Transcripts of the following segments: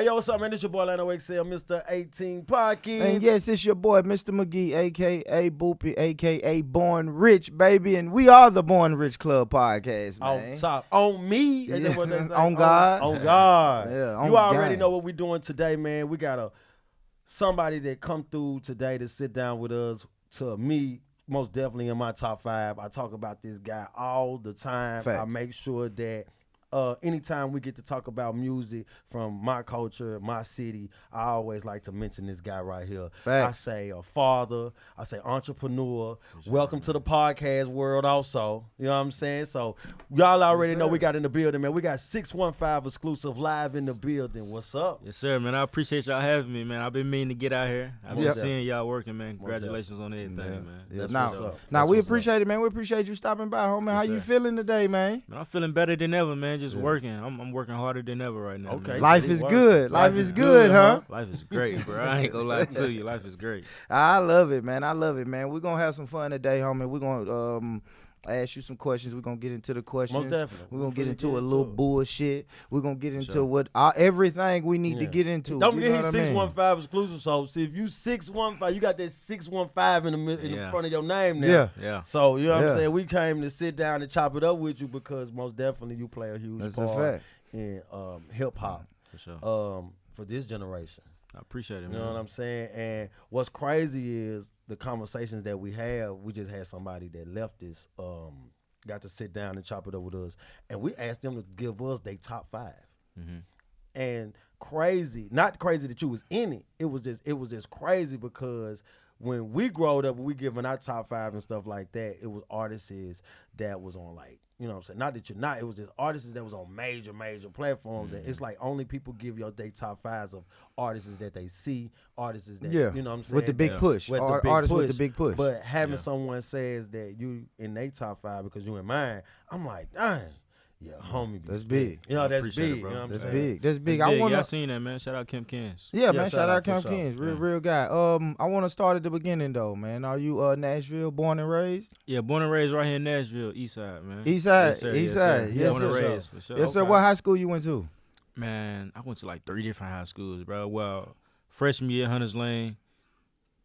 Hey, yo, what's up, man? It's your boy, Lano XL, Mr. 18 Pockets. And yes, it's your boy, Mr. McGee, a.k.a. Boopy, a.k.a. Born Rich, baby. And we are the Born Rich Club podcast, man. On top. On me. Yeah. On God. On God. Yeah, on you already God. know what we're doing today, man. We got somebody that come through today to sit down with us. To me, most definitely in my top 5. I talk about this guy all the time. Facts. I make sure that anytime we get to talk about music from my culture, my city, I always like to mention this guy right here. Facts. I say a father, I say entrepreneur. Welcome to the podcast world also. You know what I'm saying? So y'all already know we got in the building, man. We got 615 exclusive live in the building. What's up? Yes, sir, man. I appreciate y'all having me, man. I've been meaning to get out here. I've been Yep. seeing y'all working, man. Congratulations on everything, man. Yeah. That's Now, what's up. now That's we what's appreciate it, man. We appreciate you stopping by, homie. How Yes, you sir. feeling today, man? Man, I'm feeling better than ever, man. Just working. I'm working harder than ever right now. Okay. man. Life Steady is working. good. Life is good, huh? Life is great, bro. I ain't gonna lie to you. Life is great. I love it, man. I love it, man. We're going to have some fun today, homie. We're going to ask you some questions. We're going to get into the questions. Most definitely. We're going to We get finna into get a into little it. bullshit. We're going to get into Sure. everything we need to Yeah. get into. Don't You forget know he's what I mean? 615 exclusive. So see if you 615, you got that 615 in the Yeah. front of your name now. Yeah. Yeah. So you know what Yeah. I'm saying? We came to sit down and chop it up with you because most definitely you play a huge That's a part fact. in hip hop For sure. for this generation. I appreciate it, You man. know what I'm saying? And what's crazy is the conversations that we have. We just had somebody that left this, got to sit down and chop it up with us, and we asked them to give us their top 5. Mhm. And crazy, not crazy that you was in it. It was just crazy because when we growed up, we giving our top 5 and stuff like that. It was artists that was on like, you know what I'm saying? Not that you're not. It was just artists that was on major platforms, and it's like only people give your they top 5s of artists that they see, artists that Yeah. you know what I'm saying, With the big Yeah. push. with the Ar- big artists with the push. big push. But having Yeah. someone says that you in their top 5 because you in mine, I'm like, dang, yeah, homie, be That's spit. big. You know, I that's appreciate it, big. bro. You know what I'm That's saying? big. That's big. That's I big. want Yeah, I to. seen that, man. Shout out Kim Kins. Yeah, man. shout Shout out out for Cam sure. Kings. Real, Yeah. real guy. I want to start at the beginning though, man. Are you Nashville, born and raised? Yeah, born and raised right here in Nashville, East Side, man. East Side, Yes, sir. East Yes, Side. sir. Yes, Born and sir. raised, for sure. Yes, sir. Okay. What high school you went to? Man, I went to like 3 different high schools, bro. Well, freshman year, Hunters Lane.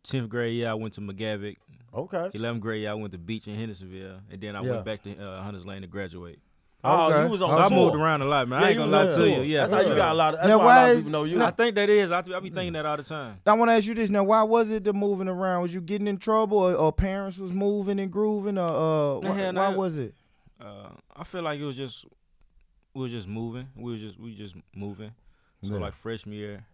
10th grade year, I went to McGavick. Okay. 11th grade year, I went to Beach in Hendersonville. And then I Yeah. went back to Hunters Lane to graduate. Oh, Okay. you was on So I tour. moved around a lot, man. Yeah, I ain't you gonna was lie on to tour. you. Yeah, That's for how you sure. got a lot of. That's Now, why a why lot of is- people know you. I think that is. I be thinking that all the time. I want to ask you this now. Why was it the moving around? Was you getting in trouble, or parents was moving and grooving, or Nah, why nah. was it? I feel like we were just moving. We just moving. So Yeah. like freshman year,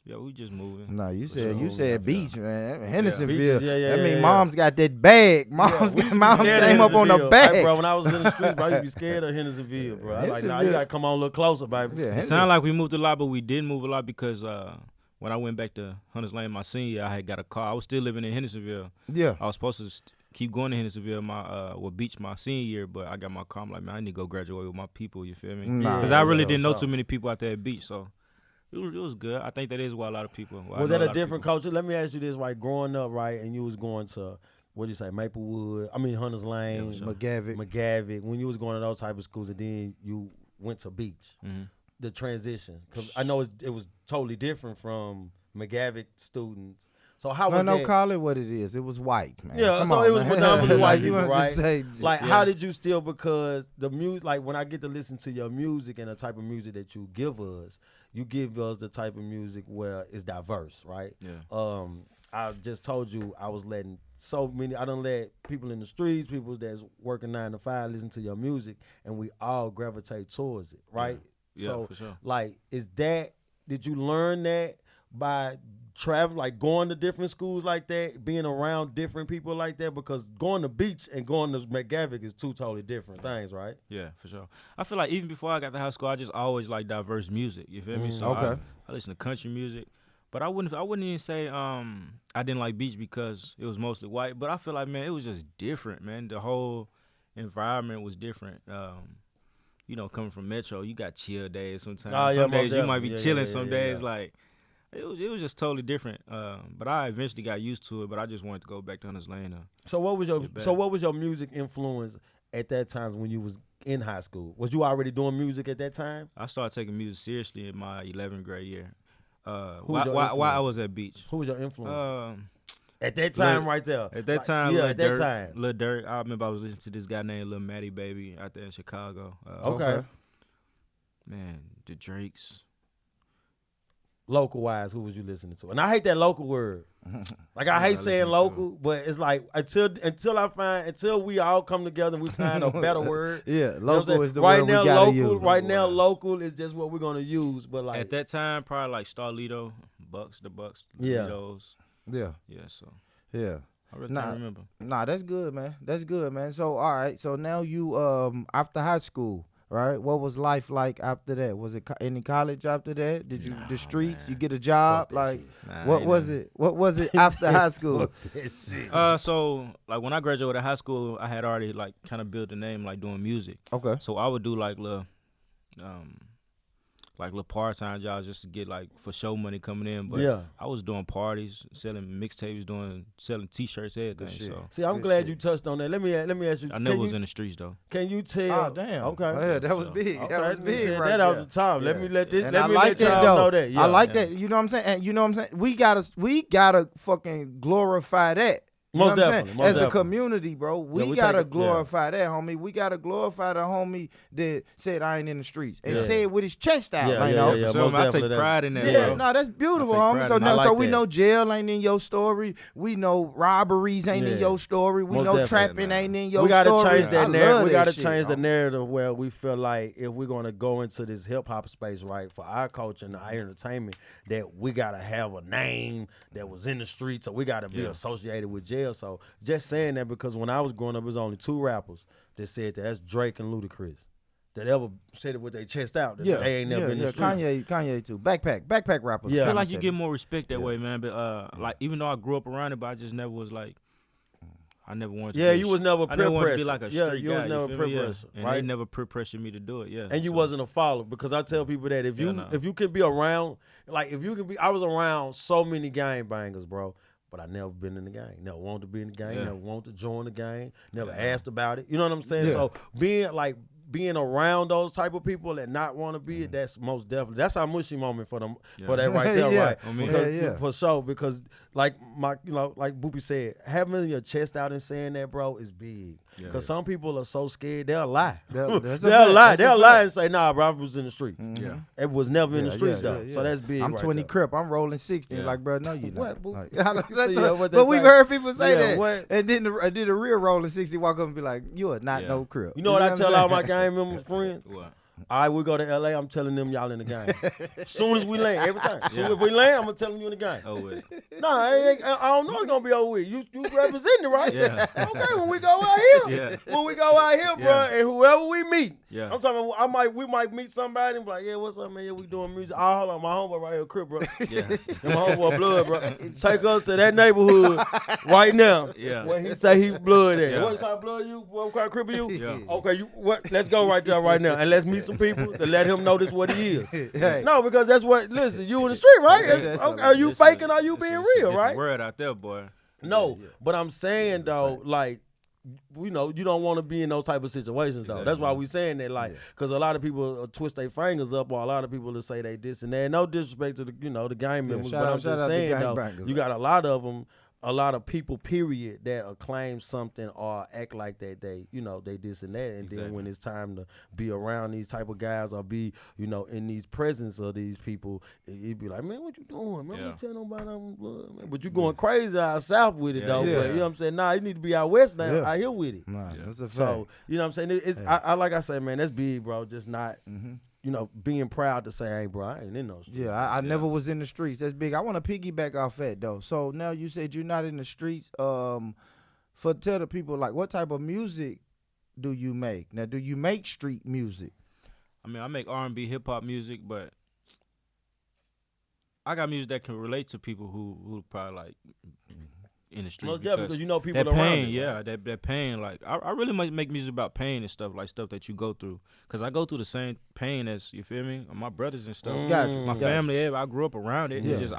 yeah, we just moving. No, you For said sure. you said beach, man. Hendersonville. Beaches, yeah, I mean, yeah. mom's got that bag. Mom's we used to be mom's scared of came up on the Hendersonville. bag. Hey, bro, when I was in the streets, bro, I used to be scared of Hendersonville, bro. I like, nah, you Hendersonville. gotta come on a little closer, baby. Yeah, It sounded like we moved a lot, but we didn't move a lot because when I went back to Hunters Lane my senior year, I had got a car. I was still living in Hendersonville. yeah. I was supposed to keep going to Hendersonville with Beach my senior year, but I got my car. I'm like, man, I need to go graduate with my people. You feel me? Nah, Because I really yeah, didn't know so. too many people out there at Beach, so it was good. I think that is why a lot of people. why I Was know that a lot of different people. culture? Let me ask you this, right? Growing up, right, and you was going to, what do you say, Maplewood? I mean, Hunters Lane, Yeah, for sure. McGavick. McGavick. When you was going to those type of schools, and then you went to Beach, Mhm. the transition, because I know it was totally different from McGavick students. So how was No, that? call it what it is. It was white, man. Yeah, Come so on, it was man. predominantly white You people, wanna right? just say, Like, yeah. how did you still, because the music, like when I get to listen to your music and the type of music that you give us the type of music where it's diverse, right? Yeah. I just told you I was letting I done let people in the streets, people that's working 9 to 5 listen to your music, and we all gravitate towards it, right? Yeah, So, for sure. like, did you learn that by travel, like going to different schools like that, being around different people like that? Because going to Beach and going to McGavick is 2 totally different things, right? Yeah, for sure. I feel like even before I got to high school, I just always like diverse music. You feel me? So Okay. I listen to country music, but I wouldn't even say I didn't like Beach because it was mostly white. But I feel like, man, it was just different, man. The whole environment was different. You know, coming from Metro, you got chill days sometimes. Oh, yeah, Some most days you might be definitely. Yeah, chilling. yeah, Some yeah, days yeah. like. It was just totally different. But I eventually got used to it. But I just wanted to go back to Hunters Lane. So what was Get back. your music influence at that time when you was in high school? Was you already doing music at that time? I started taking music seriously in my 11th grade year. was your While I influence? was at Beach. Who was your influence? Um, at that time, Lil- right there. At that time, yeah, Lil at that Durk, time. Lil Durk. I remember I was listening to this guy named Lil Matty Baby out there in Chicago. Okay. Man, the Drakes. Local wise, who was you listening to? And I hate that local word. Like I hate I saying listen to- local, but it's like until we all come together and we find a better word. Yeah, You know what I'm saying? local is the right word now, we gotta local. use. Right now, local is just what we're gonna use. But like At that time, probably like Starlito, the Bucks, Yeah. Litos. Yeah, Yeah, so yeah. I really Nah. can't remember. Nah, that's good, man. That's good, man. So, all right. So now you after high school, right? What was life like after that? Was it any college after that? Did you the streets? man. You get a job? Fuck that Like, shit. Nah, what ain't was nothing. it? What was it after high school? Fuck that shit. So like when I graduated high school, I had already like kind of built a name like doing music. Okay. So I would do like little part-time jobs just to get like for show money coming in. But Yeah. I was doing parties, selling mixtapes, selling T-shirts, everything. shit. So See, I'm Good glad shit. you touched on that. Let me ask you. I never can was you, in the streets though. Can you tell? Oh damn. Okay. Oh, yeah, that was So- big. Okay, That was me big. said Right that there. off the top. Let Yeah. me let this. And Let I me like let that y'all though. know that. Yeah. I like that. You know what I'm saying? And you know what I'm saying? We gotta fucking glorify that. You Most know what I'm definitely, saying? most As a definitely. community, bro, we we gotta take it- glorify that, homie. We gotta glorify the homie that said I ain't in the streets and Yeah. said it with his chest out, Yeah, like, yeah, no. yeah. So most I take definitely, that's- pride in that, Yeah, bro. no, that's beautiful, I take homie. pride So in now, that. I so like we that. know jail ain't in your story. We know robberies ain't Yeah. in your story. We Most know definitely, trapping man. ain't in your We gotta story. change I that love narrative. We that gotta shit, change the homie. narrative where we feel like if we're gonna go into this hip hop space, right, for our culture and our entertainment, that we gotta have a name that was in the streets, so we gotta be Yeah. associated with jail. So just saying that because when I was growing up, it was only two rappers that said that. That's Drake and Ludacris. That ever said it with their chest out. That Yeah, they ain't never yeah, been in yeah. the streets. Kanye too. Backpack rappers. Yeah. I feel kinda like you said get it. more respect that Yeah. way, man. But like even though I grew up around it, but I just never was like. I never wanted to. Yeah, be a you was never I never peer wanted to be pressure. like a Yeah, street you guy. was never feel peer me? Yeah. pressure, And right? they never peer pressured me to do it. Yeah, And you so- wasn't a follower because I tell people that if Yeah, you no. if you could be around, like if you could be, I was around so many gang bangers, bro. But I never been in the gang. Never wanted to be in the gang. Yeah. Never wanted to join the gang. Never Yeah. asked about it. You know what I'm saying? Yeah. So being around those type of people that not want to be it, that's most definitely. That's our mushy moment for them for that right there, Yeah. right? I mean- Because Yeah. for sure, because like like Boopy said, having your chest out and saying that, bro, is big. Yeah. Because some people are so scared they'll lie. That's a They'll fact. lie. That's a They'll lie fact. and say, nah, bro, I was in the streets. Yeah. It was never in the Yeah, streets yeah, though. yeah, So yeah. that's big. I'm right 20 there. Crip. I'm rolling 60. Yeah. Like, bro, no, you What, not. boo? Like, So, yeah, what they but we've say. heard people say Yeah, that. what? And then I did a real rolling 60, walk up and be like, you are not Yeah. no Crip. You know what I tell all my saying? gang member friends? What? All right, we go to LA. I'm telling them y'all in the game. Soon as we land, every time. Soon Yeah. if we land, I'm gonna tell them you in the game. Oh, wait. No, I don't know it's gonna be over with. You representing it, right? Yeah. Okay, when we go out here, Yeah. when we go out here, bro, Yeah. and whoever we meet, Yeah. I'm talking. We might meet somebody and be like, yeah, what's up, man? Yeah, we doing music. Oh, hold on, my homeboy right here, Crip, bro. Yeah. My homeboy blood, bro. Take us to that neighborhood right now. Yeah. Where he say he blood at. Yeah. What kind of blood you? What kind of Crip are you? Yeah. Okay, you what? Let's go right there, right now, and let's meet some people to let him know this what he is. Hey. No, because that's what. Listen, you in the street, right? That's Okay, are you It's a- faking? Or are you it's being a- it's a real, different right? Word out there, boy. No, but I'm saying though, like, you know, you don't want to be in those type of situations though. That's why Exactly. we saying that, like, because a lot of people twist their fingers up, or a lot of people will say they this and that. No disrespect to the the gang members, shout but out- I'm shout just out to saying gang though, bangers. you got a lot of them. A lot of people, period, that claim something or act like that they this and that, and then Exactly. when it's time to be around these type of guys or be, in these presence of these people, it be like, man, what you doing, man? Yeah. Don't tell nobody I'm blood, man. But you going crazy out south with it Yeah, though. yeah. But you know what I'm saying? Nah, you need to be out west now, Yeah. out here with it. Nah, Yeah. that's a fact. So you know what I'm saying? It's I like I say, man, that's big, bro. Just not being proud to say, hey, bro, I ain't in those streets. Yeah, I never was in the streets. That's big. I want to piggyback off that though. So now you said you're not in the streets. Tell the people, like, what type of music do you make? Now, do you make street music? I mean, I make R&B, hip hop music, but I got music that can relate to people who probably like in the streets. Most definitely, because you know people that around pain, it, yeah, right? that pain. Like I really make music about pain and stuff, like stuff that you go through. Cause I go through the same pain as, you feel me, my brothers and stuff. Gotcha. My Gotcha. family, I grew up around it. Yeah. It's just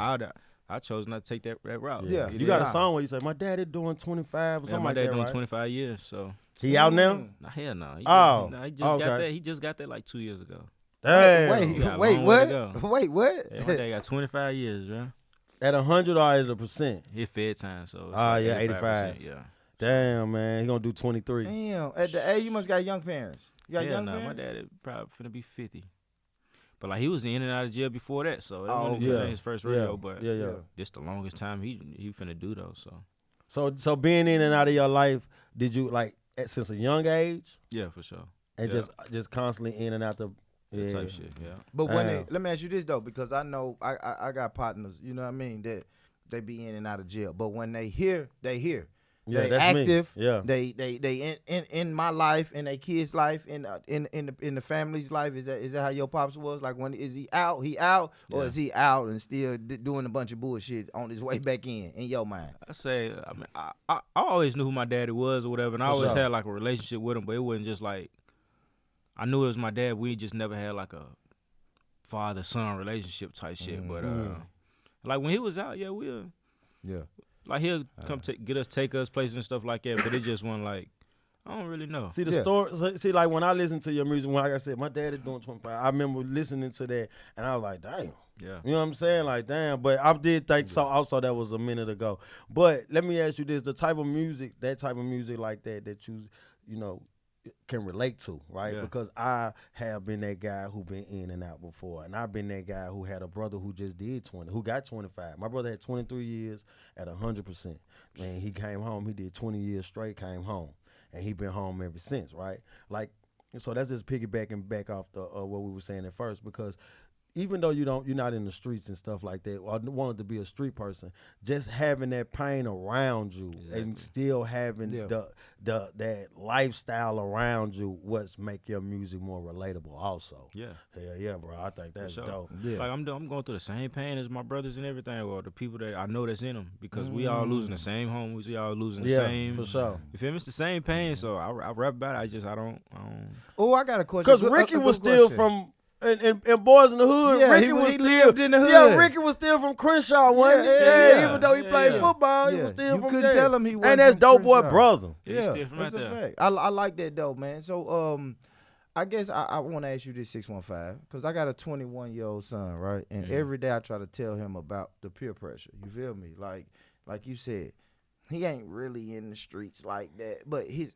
I chose not to take that route. Yeah. You got a Nah. song where you say, my daddy doing 25 or Yeah, something my like dad that, doing right? 25 years, so He out now? Nah, hell no. Oh, He just okay. got that. He just got that like 2 years ago. Damn. You got a Wait, long way to what? go. Wait, what? Yeah, my dad got 25 years, man. At 100 or as a percent? Hit Fed time, so it's Ah, like yeah, 85%, 85. Yeah. Damn, man. He gonna do 23. Damn. At the age, you must got young parents. You got Hell young no, my parents? dad is probably finna be 50. But like he was in and out of jail before that, so it Oh, wasn't yeah. his first rodeo. But Yeah. this the longest time he finna do though. So So being in and out of your life, did you like since a young age yeah, for sure. and Yeah. just constantly in and out the That type shit. Yeah. But when Damn. let me ask you this though, because I know I got partners, you know what I mean, that they be in and out of jail. But when they here, they here. Yeah, they that's active. me. Yeah. They in my life, in a kid's life, in the family's life. Is that how your pops was? Like when is he out? He out, or Yeah. is he out and still doing a bunch of bullshit on his way back in your mind? I say, I mean, I always knew who my daddy was or whatever, and I For always sure. had like a relationship with him, but it wasn't just like I knew it was my dad. We just never had like a father son relationship type shit. But like when he was out, yeah, we'll Yeah. like he'll come take us places and stuff like that. But it just wasn't like I don't really know. See the Yeah. story. See, like when I listen to your music, when like I said, my dad is doing 25. I remember listening to that, and I was like, damn. Yeah. You know what I'm saying? Like, damn. But I did think so. Also, that was a minute ago. But let me ask you this: the type of music, like that you know, can relate to, right? Yeah. Because I have been that guy who been in and out before, and I've been that guy who had a brother who just did 20, who got 25. My brother had 23 years at 100%. Man, he came home. He did 20 years straight. Came home, and he been home ever since, right? Like, so that's just piggybacking back off the what we were saying at first, because even though you're not in the streets and stuff like that, or wanted to be a street person, just having that pain around you and still having that lifestyle around you, what's make your music more relatable. Also, Yeah. hell yeah, bro. I think that's sure. dope. Yeah. Like I'm going through the same pain as my brothers and everything, or the people that I know that's in them, because we all losing the same homies, we all losing the Yeah, same. for sure. You feel me? It's the same pain, so I rap about it. I don't. Oh, I got a question. Because Ricky was still from. And Boys in the Hood, Yeah, Ricky he was still lived in the hood. Yeah, Ricky was still from Crenshaw, wasn't he? yeah. Even though he played Yeah. football, he Yeah. was still You from couldn't there. tell him he wasn't And that's from dope boy Crenshaw. brother. Yeah, he's still from that's out a there. fact. I like that though, man. So I guess I want to ask you this 615, because I got a 21-year-old son, right? And every day I try to tell him about the peer pressure. You feel me? Like you said, he ain't really in the streets like that, but his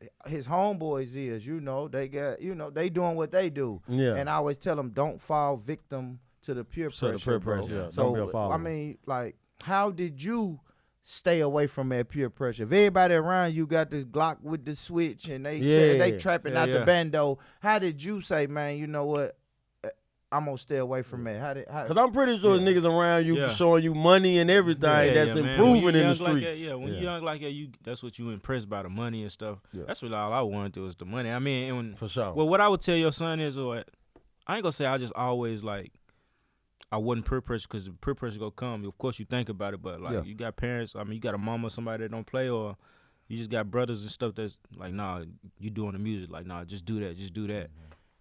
homeboys is, they got, they doing what they do. Yeah. And I always tell them, don't fall victim to the peer So pressure. the peer bro. pressure, yeah. So Don't be a follower. I mean, like, how did you stay away from that peer pressure? If everybody around you got this Glock with the switch and they Yeah. trapping Yeah, out yeah. the bando, how did you say, man, you know what? I'm gonna stay away from that. Because I'm pretty sure there's niggas around you Yeah. showing you money and everything that's man. When improving you in the young like streets. that, when you young like that, that's what you impressed by, the money and stuff. Yeah. That's really all I wanted to was the money. I mean, For sure. well, what I would tell your son is, I ain't gonna say I just always like I wasn't peer pressure, because the peer pressure gonna come. Of course, you think about it, but like you got parents. I mean, you got a mama, somebody that don't play, or you just got brothers and stuff that's like, nah, you doing the music, like, nah, just do that.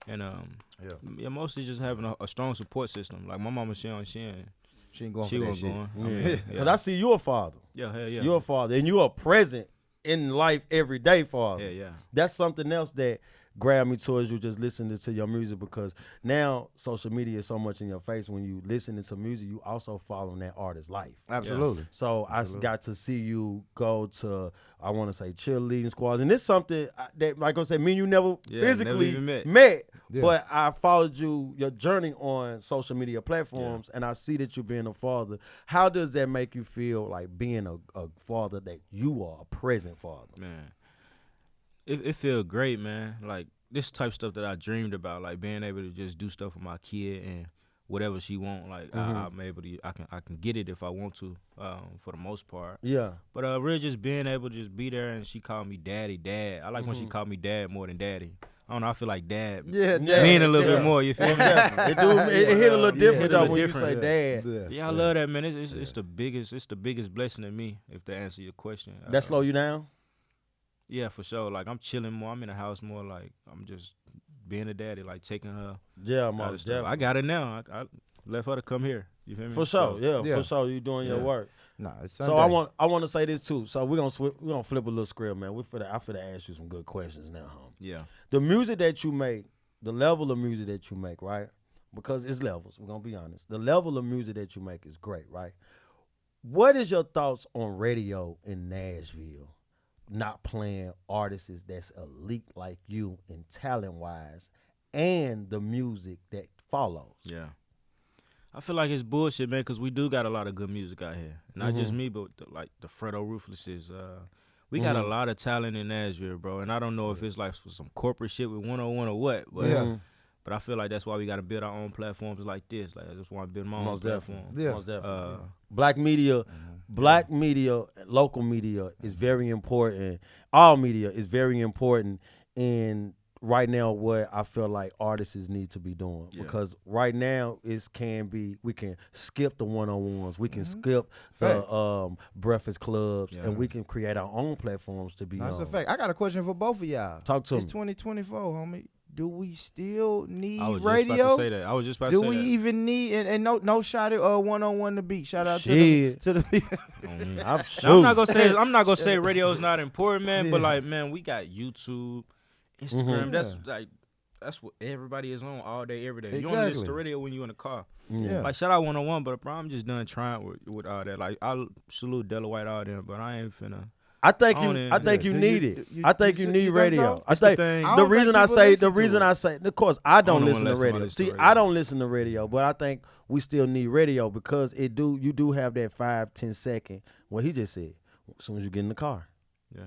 And mostly just having a strong support system. Like my mama, she ain't going she for that wasn't shit. going. Yeah. Because I see you a father. Yeah, hell yeah. You're a father. And you are present in life every day, father. Yeah, yeah. That's something else that grabbed me towards you just listening to your music, because now social media is so much in your face. When you listening to music, you also following that artist's life. Absolutely. So I got to see you go to, I want to say, cheerleading squads. And this is something that, like I said, me and you never physically never even met. Yeah. But I followed your journey on social media platforms, and I see that you being a father. How does that make you feel, like being a father, that you are a present father? Man, it feel great, man. Like this type of stuff that I dreamed about, like being able to just do stuff with my kid and whatever she want. Like I'm able to, I can get it if I want to, for the most part. Yeah. But really just being able to just be there, and she called me dad. I like when she called me dad more than daddy. I don't know, I feel like dad mean a little bit more. You feel me? It hit a little different hit a though little when different. you say dad. Yeah, I love that, man. It's the biggest blessing to me, if to answer your question. That slow you down? Yeah, for sure. Like I'm chilling more. I'm in the house more. Like I'm just being a daddy, like taking her. Yeah, out of most stuff. I definitely. got it now. I left her to come here. You feel me? For sure, So, yeah, for sure. You doing your Yeah. work. Nah, it's Sunday. So I want to say this too. So we're gonna flip a little script, man. I finna ask you some good questions now, home. Yeah. The music that you make, the level of music that you make, right? Because it's levels. We're gonna be honest. The level of music that you make is great, right? What is your thoughts on radio in Nashville? Not playing artists that's elite like you in talent wise, and the music that follows. Yeah. I feel like it's bullshit, man, because we do got a lot of good music out here. Not just me, but the Fredo Ruthlesses. We got a lot of talent in Nashville, bro. And I don't know if it's like for some corporate shit with 101 or what. But, but I feel like that's why we got to build our own platforms like this. Like I just want to build my own platform. Yeah. Most definitely. Black media, local media is very important. All media is very important in right now what I feel like artists need to be doing. Because right now we can skip the one-on-ones. We can skip the Breakfast Clubs and we can create our own platforms to be on. That's a fact. I got a question for both of y'all. Talk to me. It's 2024, homie. Do we still need I was radio? just about to say that. I was just about to say that. Do we even need and no shot at one-on-one the beat. Shout out to the people. I'm not gonna say radio's not important, man. But like, man, we got YouTube, Instagram. That's what everybody is on all day, every day. You only listen to radio when you in the car. Yeah. Like shout out 101, but bro, I'm just done trying with all that. Like I salute Della White all them, but I ain't finna. I think you need it. I think you need radio. I think the reason I say, of course, I don't listen to radio. See, I don't listen to radio, but I think we still need radio because you do have that 5-10 second. What he just said. As soon as you get in the car. Yeah.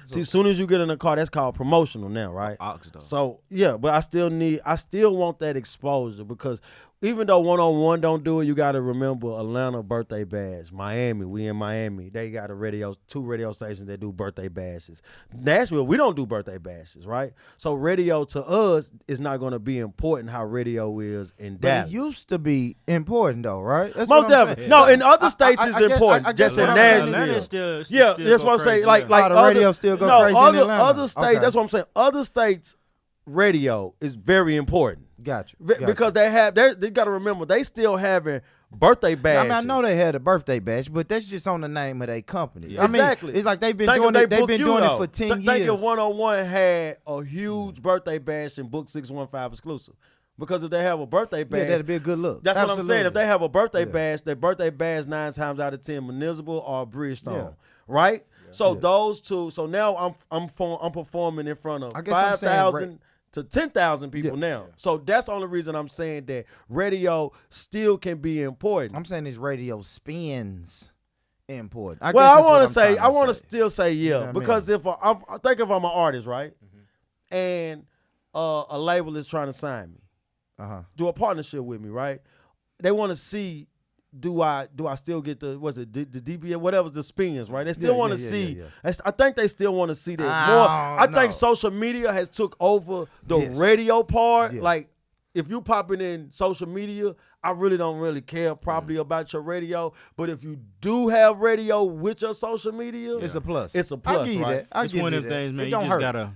See, as soon as you get in the car, that's called promotional now, right? So yeah, but I still want that exposure because even though one-on-one don't do it, you got to remember Atlanta birthday bash. Miami, we in Miami. They got two radio stations that do birthday bashes. Nashville, we don't do birthday bashes, right? So radio to us is not going to be important how radio is in Dallas. It used to be important though, right? That's most definitely. No, in other states it's important. I just guess in Nashville. Yeah, that's what I'm saying. Like the radio still go crazy in Atlanta. Other states, that's what I'm saying. Other states radio is very important. Gotcha. Because they got to remember they still having birthday bashes. I know they had a birthday bash, but that's just on the name of their company. Yeah. Exactly. I mean, it's like they've been doing it. They've been doing it for 10 years. Think if 101 had a huge birthday bash and book 615 exclusive. Because if they have a birthday bash, that'd be a good look. That's what I'm saying. If they have a birthday bash, their birthday bash 9 times out of 10 municipal or Bridgestone, right? So those two. So now I'm performing in front of 5,000 to 10,000 people now. So that's the only reason I'm saying that radio still can be important. I'm saying this radio spins important. I want to still say yeah, you know because I think if I'm an artist, right, and a label is trying to sign me, do a partnership with me, right? They want to see. Do I still get the DBA, whatever the spins, right? They still want to see. Yeah. I think they still want to see that more. I think social media has took over the radio part. Yeah. Like if you popping in social media, I really don't care probably about your radio. But if you do have radio with your social media, it's a plus. It's a plus, right? It's one of them things, man.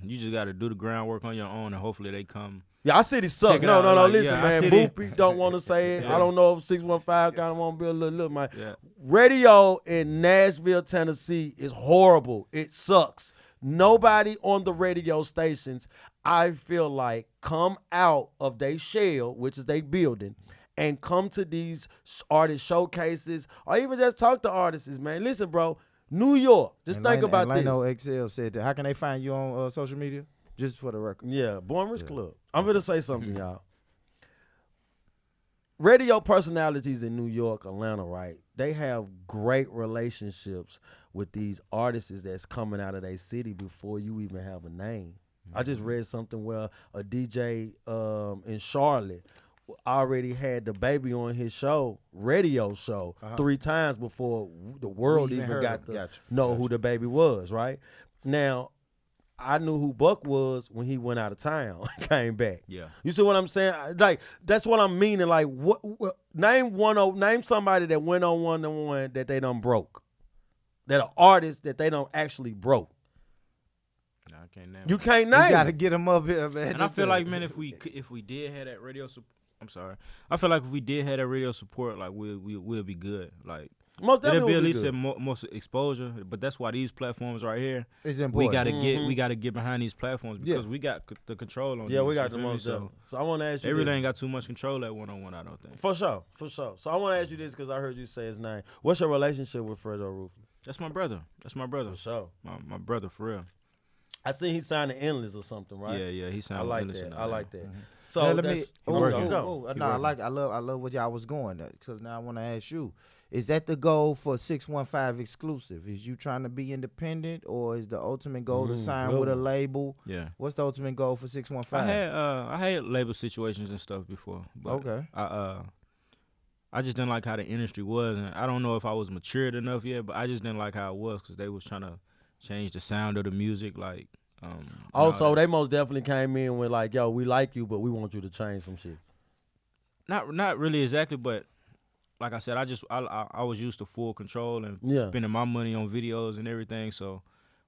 You just gotta do the groundwork on your own, and hopefully they come. Yeah, our city sucks. No. Listen, man. Boopy don't want to say it. I don't know if 615 kind of want to be a little man. Yeah. Radio in Nashville, Tennessee is horrible. It sucks. Nobody on the radio stations, I feel like, come out of their shell, which is their building, and come to these artist showcases or even just talk to artists, man. Listen, bro, New York, think about this. Lano XL said that. How can they find you on social media? Just for the record. Yeah, Born Rich Club. I'm going to say something, y'all. Radio personalities in New York, Atlanta, right? They have great relationships with these artists that's coming out of their city before you even have a name. I just read something where a DJ in Charlotte already had the baby on his radio show 3 times before the world even got to know who the baby was, right? Now, I knew who Buck was when he went out of town and came back. Yeah. You see what I'm saying? Like, that's what I'm meaning. Like, name somebody that went on one-on-one that they done broke. That are artists that they don't actually broke. No, I can't name. You can't name. You gotta get them up here, man. And I feel like, man, if we did have that radio support, I feel like if we did have that radio support, like we'll be good. Like Most It'll definitely be at would be least good. most exposure, but that's why these platforms right here, It's we important. gotta get behind these platforms because we got the control on. Yeah, these, we got you the feel me? most So definitely. So I want to ask you they really this. ain't got too much control at 1-on-1. I don't think. For sure. So I want to ask you this because I heard you say his name. What's your relationship with Fredo Ruthless? That's my brother. For sure. My brother for real. I seen he signed to Endless or something, right? Yeah. He I sounded like innocent that. on I that. like that. Mhm. So Now, let that's me. He working. go. He No, I working. love what y'all was going because now I want to ask you: is that the goal for 615 exclusive? Is you trying to be independent, or is the ultimate goal to sign good with a one. label? Yeah. What's the ultimate goal for 615? I had label situations and stuff before. But Okay. I just didn't like how the industry was, and I don't know if I was matured enough yet, but I just didn't like how it was because they was trying to change the sound of the music, like. And all Also, that. they most definitely came in with like, yo, we like you, but we want you to change some shit. Not really exactly, but like I said, I was used to full control and Yeah. spending my money on videos and everything. So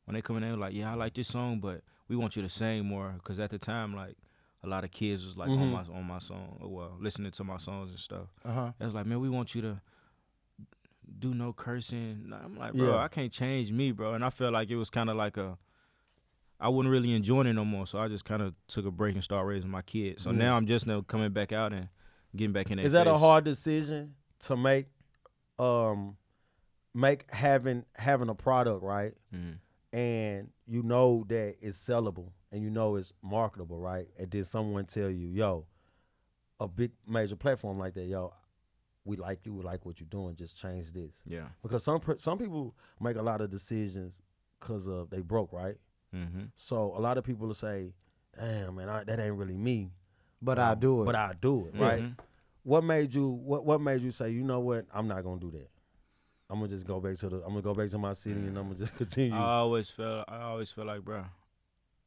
when they come in, they were like, yeah, I like this song, but we want you to sing more because at the time, like a lot of kids was like on my song, well, listening to my songs and stuff. It was like, man, we want you to do no cursing. I'm like, bro, Yeah. I can't change me, bro. And I felt like it was kind of like I wasn't really enjoying it no more. So I just kind of took a break and started raising my kids. So now I'm just now coming back out and getting back in their Is that a face. hard decision to make? Having a product, right? Mhm. And you know that it's sellable and you know it's marketable, right? And then someone tell you, yo, a big major platform like that, yo, we like you, we like what you're doing, just change this. Yeah. Because some people make a lot of decisions because of they broke, right? Mm-hmm. So a lot of people will say, damn, man, that ain't really me. But I do it. But I do it, right? Mhm. What made you say, you know what, I'm not gonna do that. I'm gonna just go back to my city and I'm gonna just continue. I always feel like, bro,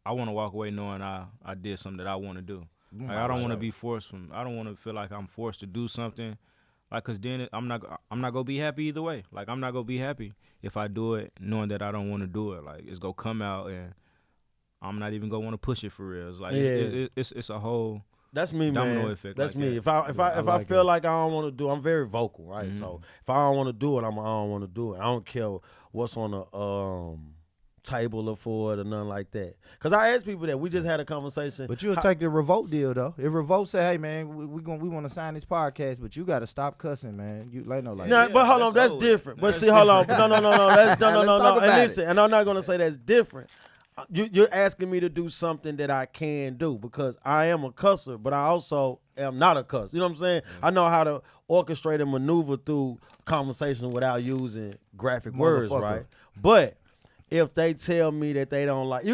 I want to walk away knowing I did something that I want to do. Like, I don't want to be forced I don't want to feel like I'm forced to do something. Like, cause then I'm not gonna be happy either way. Like, I'm not gonna be happy if I do it knowing that I don't want to do it. Like, it's gonna come out and I'm not even gonna want to push it for real. It's like it's a whole. That's me, domino man. effect That's like me. that. If I feel like I don't want to do, I'm very vocal, right? Mhm. So if I don't want to do it, I don't want to do it. I don't care what's on the table or for it or nothing like that. Cause I asked people that. We just had a conversation. But you'll take the Revolt deal though. If Revolt say, "Hey man, we want to sign this podcast, but you got to stop cussing, man." You like no like. No, Yeah, but hold on, that's that's over. different. But That's see, hold on, different. no, Let's no. talk And about listen, and I'm not gonna say that's different. You're asking me to do something that I can do because I am a cusser, but I also am not a cuss. You know what I'm saying? Yeah. I know how to orchestrate and maneuver through conversation without using graphic words, Motherfucker. right? But if they tell me that they don't like, it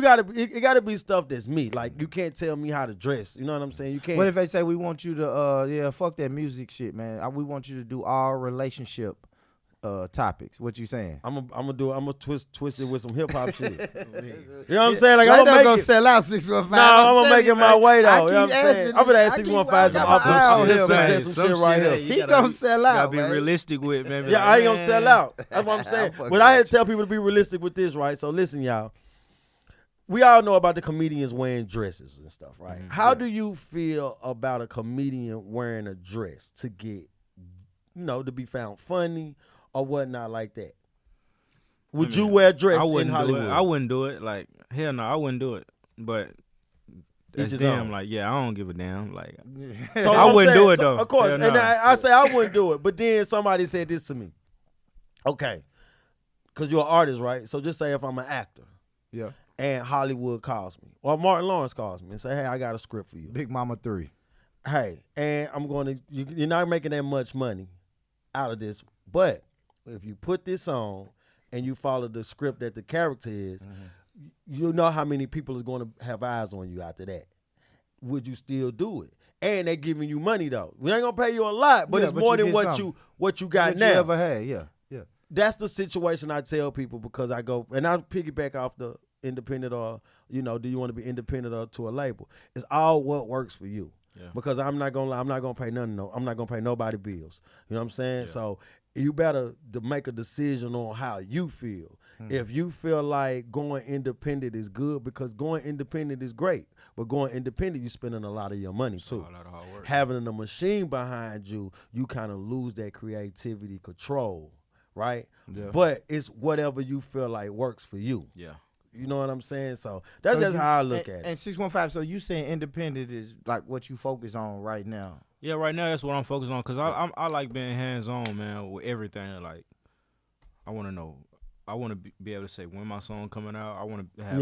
gotta be stuff that's me. Like you can't tell me how to dress. You know what I'm saying? You can't. What if they say we want you to fuck that music shit, man. We want you to do all relationship topics. What you saying? I'm gonna twist it with some hip hop shit. You know what I'm saying? Like Right I'm now gonna gonna make it. sell out 615. No, I'm gonna make it my way though. I You know what I'm keep saying? asking I'm gonna this. ask I 615 some keep- I got options. my Just eye on suggest some shit right here. He gonna sell out, Gotta be man. realistic with, man. Be Yeah, like, I ain't gonna man. sell out. That's what I'm saying. fucking But I had with to tell people to be realistic with this, right? So listen, y'all. We all know about the comedians wearing dresses and stuff, right? Mhm. How do you feel about a comedian wearing a dress to get, to be found funny or whatnot like that? Would you wear a dress I in wouldn't do Hollywood? it. I wouldn't do it. Like, hell no, I wouldn't do it. But that's his them. own. Like, yeah, I don't give a damn. Like, So I I'm wouldn't saying- do it, so, though. Of course, Hell and no. I say I wouldn't do it, but then somebody said this to me. Okay, because you're an artist, right? So just say if I'm an actor, Yeah. and Hollywood calls me, or Martin Lawrence calls me and say, "Hey, I got a script for you." Big Mama 3. Hey, and I'm going to. You're not making that much money out of this, but if you put this on and you follow the script that the character is, you know how many people is going to have eyes on you after that. Would you still do it? And they giving you money though. We ain't gonna pay you a lot, but Yeah, it's but more you than get what something. you got What now. you ever had? Yeah. That's the situation I tell people because I go and I piggyback off the independent or do you want to be independent or to a label? It's all what works for you. Yeah. Because I'm not gonna lie, I'm not gonna pay nothing. I'm not gonna pay nobody bills. You know what I'm saying? Yeah. So you better to make a decision on how you feel. If you feel like going independent is good, because going independent is great, but going independent you spending a lot of your money too. a lot of hard work. Having a machine behind you, you kind of lose that creativity control, right? Yeah. But it's whatever you feel like works for you. Yeah. You know what I'm saying? So that's So just you- how I look at it. And 615. So you saying independent is like what you focus on right now? Yeah, right now that's what I'm focused on because I like being hands on, man, with everything. Like, I want to know, I want to be able to say when my song coming out. I want to have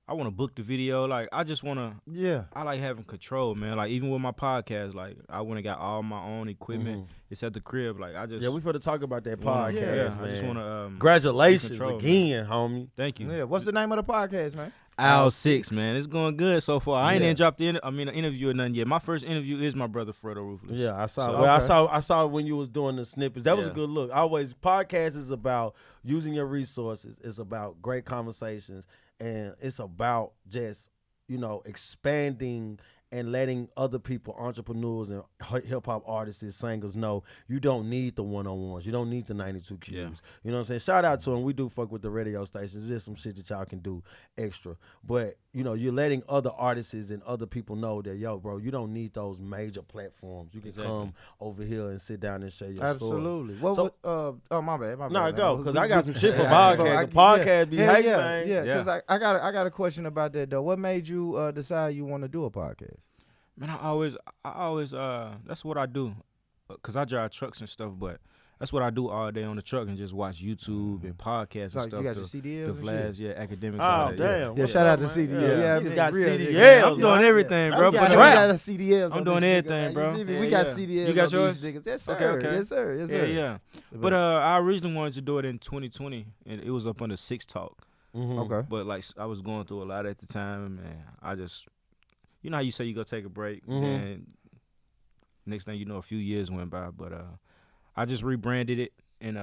I want to book the video. Like, I just want to. Yeah. I like having control, man. Like, even with my podcast, like I went and got all my own equipment. It's at the crib. Like, I just Yeah, we finna talk about that wanna- podcast, man. I just want to. Congratulations control, again, homie. Thank you. Yeah. What's the name of the podcast, man? Owl 6, man. It's going good so far. I ain't Yeah. even dropped the an interview or nothing yet. My first interview is my brother Fredo Ruthless. Yeah, I saw. So- Well, I saw when you was doing the snippets. That was a Yeah. good look. Always, podcast is about using your resources. It's about great conversations, and it's about just expanding and letting other people, entrepreneurs and hip hop artists, singers know you don't need the 1-on-1s. You don't need the 92 Qs. Yeah. You know what I'm saying? Shout out to them. We do fuck with the radio stations. There's some shit that y'all can do extra. But, you're letting other artists and other people know that, yo, bro, you don't need those major platforms. You can come over here and sit down and share your story. Absolutely. Well, So- my bad. No, go, because I got some shit for Yeah, podcast. The podcast be hating, man. Yeah, because I got a question about that though. What made you decide you want to do a podcast? Man, I always, that's what I do, cause I drive trucks and stuff. But that's what I do all day on the truck and just watch YouTube and podcasts and Like, stuff. you got the, your CDLs the and Vlads, shit? academics. Oh, all that, damn. Yeah, What's shout up, out to man? CDL. Yeah. Yeah, He's man, got real CDL. nigga. I'm doing everything, bro. Let's get But you We right. got CDLs. I'm on doing this nigga, everything, man. bro. You see me? Yeah, We got yeah. CDLs. You got on yours? these niggas. Yes, sir. Okay. Yes, sir. Yes, sir. Yeah. But I originally wanted to do it in 2020, and it was up under 6 Talk. Okay. But like I was going through a lot at the time, and I just, you know how you say you go take a break, and next thing you know, a few years went by. But I just rebranded it and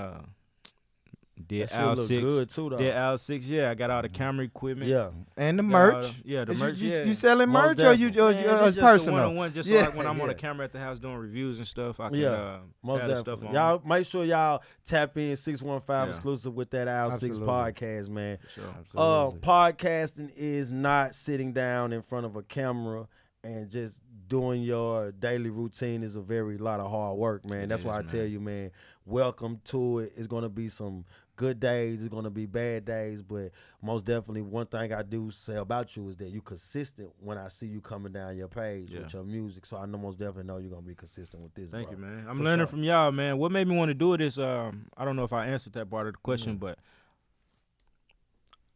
did That shit Owl look 6. good too, though. Did Owl 6. Yeah, I got all the camera equipment. Yeah. And the Got merch. all the- yeah, the Is merch. You, yeah. you selling Most merch or you definitely. Man, it's it's just personal? the one-on-one, just Yeah, so like when I'm on yeah. the camera at the house doing reviews and stuff, I can Yeah. Most have the stuff definitely. on. Y'all make sure y'all tap in 615 Yeah. exclusive with that Owl 6 Absolutely. podcast, man. For sure. Absolutely. Podcasting is not sitting down in front of a camera and just doing your daily routine. Is a lot of hard work, man. It That's why I is, tell man. you, man, welcome to it. It's gonna be some good days. It's gonna be bad days, but most definitely one thing I do say about you is that you consistent when I see you coming down your page with your music. So I know most definitely know you're gonna be consistent with this. Thank bro. you, man. I'm For learning sure. from y'all, man. What made me want to do it is, I don't know if I answered that part of the question, but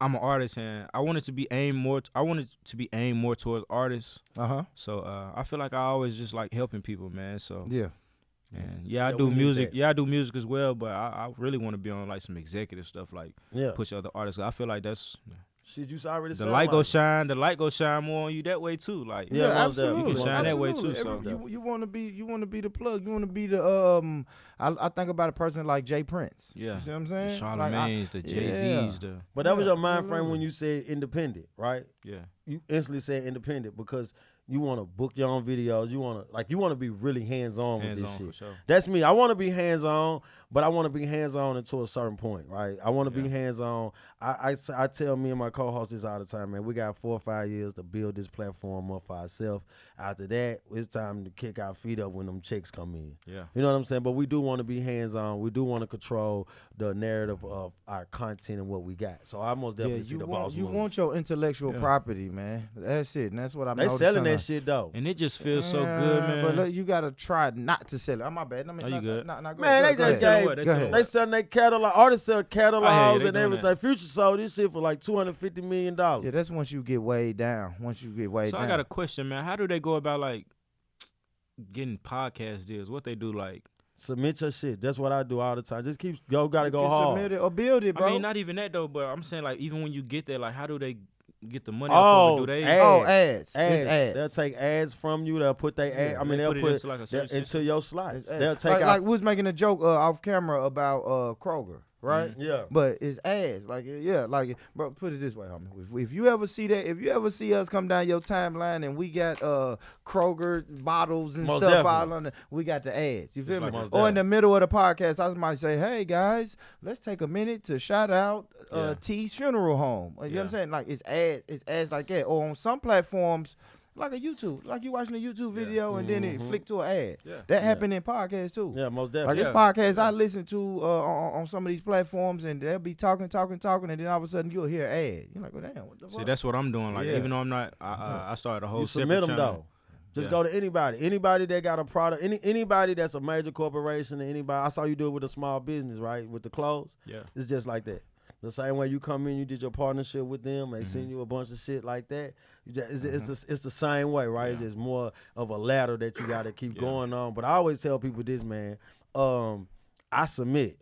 I'm an artist, and I wanted to be aimed more towards artists. So I feel like I always just like helping people, man. So Yeah. and I Yeah, do we need music. that. Yeah, I do music as well, but I really want to be on like some executive stuff, like Yeah. push other artists. I feel like that's Shit, you already the said light like go it. shine. The light go shine more on you that way too. Like Yeah, most absolutely. definitely. You can shine that way, too, Absolutely. so. You want to be the plug. You want to be the I think about a person like Jay Prince. Yeah. You see what I'm the saying? Charlemagne's, the Jay-Z's, the But that was Yeah, your mind frame absolutely. when you said independent, right? yeah. You instantly said independent because you want to book your own videos. You want to be really hands-on with Hands this on shit. for sure. That's me. I want to be hands-on, but I want to be hands-on until a certain point, right? I want to be Yeah. hands-on. I tell me and my co-hosts this all the time, man. We got 4 or 5 years to build this platform up for ourselves. After that, it's time to kick our feet up when them checks come in. Yeah. You know what I'm saying? But we do want to be hands-on. We do want to control the narrative of our content and what we got. So I most definitely see the boss you move. want your intellectual Yeah. property, man. That's it, and that's what I'm. They noticing selling that now. shit though. And it just feels so good, man. But look, you gotta try not to sell it. Oh, my bad. I mean, Oh, you good? Go Man, ahead, they go just ahead. gave- what? They Go selling ahead. They selling their catalog. Artists sell catalogs they and doing everything. that. Future sold this shit for like $250 million. Yeah, that's once you get way down. Once you get way So down. I got a question, man. How do they go about like getting podcast deals? What they do, like? Submit your shit. That's what I do all the time. Just gotta go You hard. submit it or build it, bro. I mean, not even that though. But I'm saying like even when you get there, like how do they get the money? Oh, off of it? Do they? ads. Oh, ads. It's Ads. ads. They'll take ads from you. They'll put their ad. I mean, They they'll put it put into, like, a search into your slots. It's They'll ads. take like, out. like we was making a joke off camera about Kroger, right? Yeah. But it's ads, like bro. Put it this way, homie. If you ever see that, if you ever see us come down your timeline and we got Kroger bottles and Most stuff definitely. all on we got the ads. You feel like me? most Or in the middle of the podcast, I might say, hey guys, let's take a minute to shout out Yeah. T's funeral home. You know what I'm Yeah. saying? Like it's ads like that. Or on some platforms. like a YouTube, like you watching a YouTube video and then it flick to an ad. Yeah. That happened in podcasts too. Yeah, most Like definitely. this podcast I listen to on some of these platforms, and they'll be talking, and then all of a sudden you'll hear an ad. You're like, well, damn, what the fuck? See, that's what I'm doing. Like, Yeah. even though I'm not, I started a whole You separate submit them channel. though. Just Yeah. go to anybody that got a product, anybody that's a major corporation, anybody. I saw you do it with a small business, right? With the clothes. Yeah. It's just like that. The same way you come in, you did your partnership with them, they send you a bunch of shit like that. You just, it's the same way, right? It's just more of a ladder that you got to keep going on. But I always tell people this, man. I submit.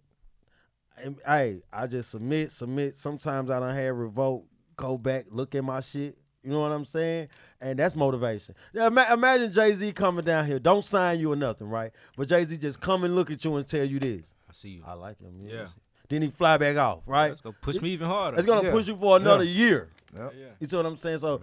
Hey, I just submit. Sometimes I don't have revolt, go back, look at my shit. You know what I'm saying? And that's motivation. Now, imagine Jay-Z coming down here. Don't sign you or nothing, right? But Jay-Z just come and look at you and tell you this. I see you. I like him. Yeah. Then he fly back off, right? It's gonna push me even harder. It's going to push you for another year. Yep. Yeah. You see what I'm saying? So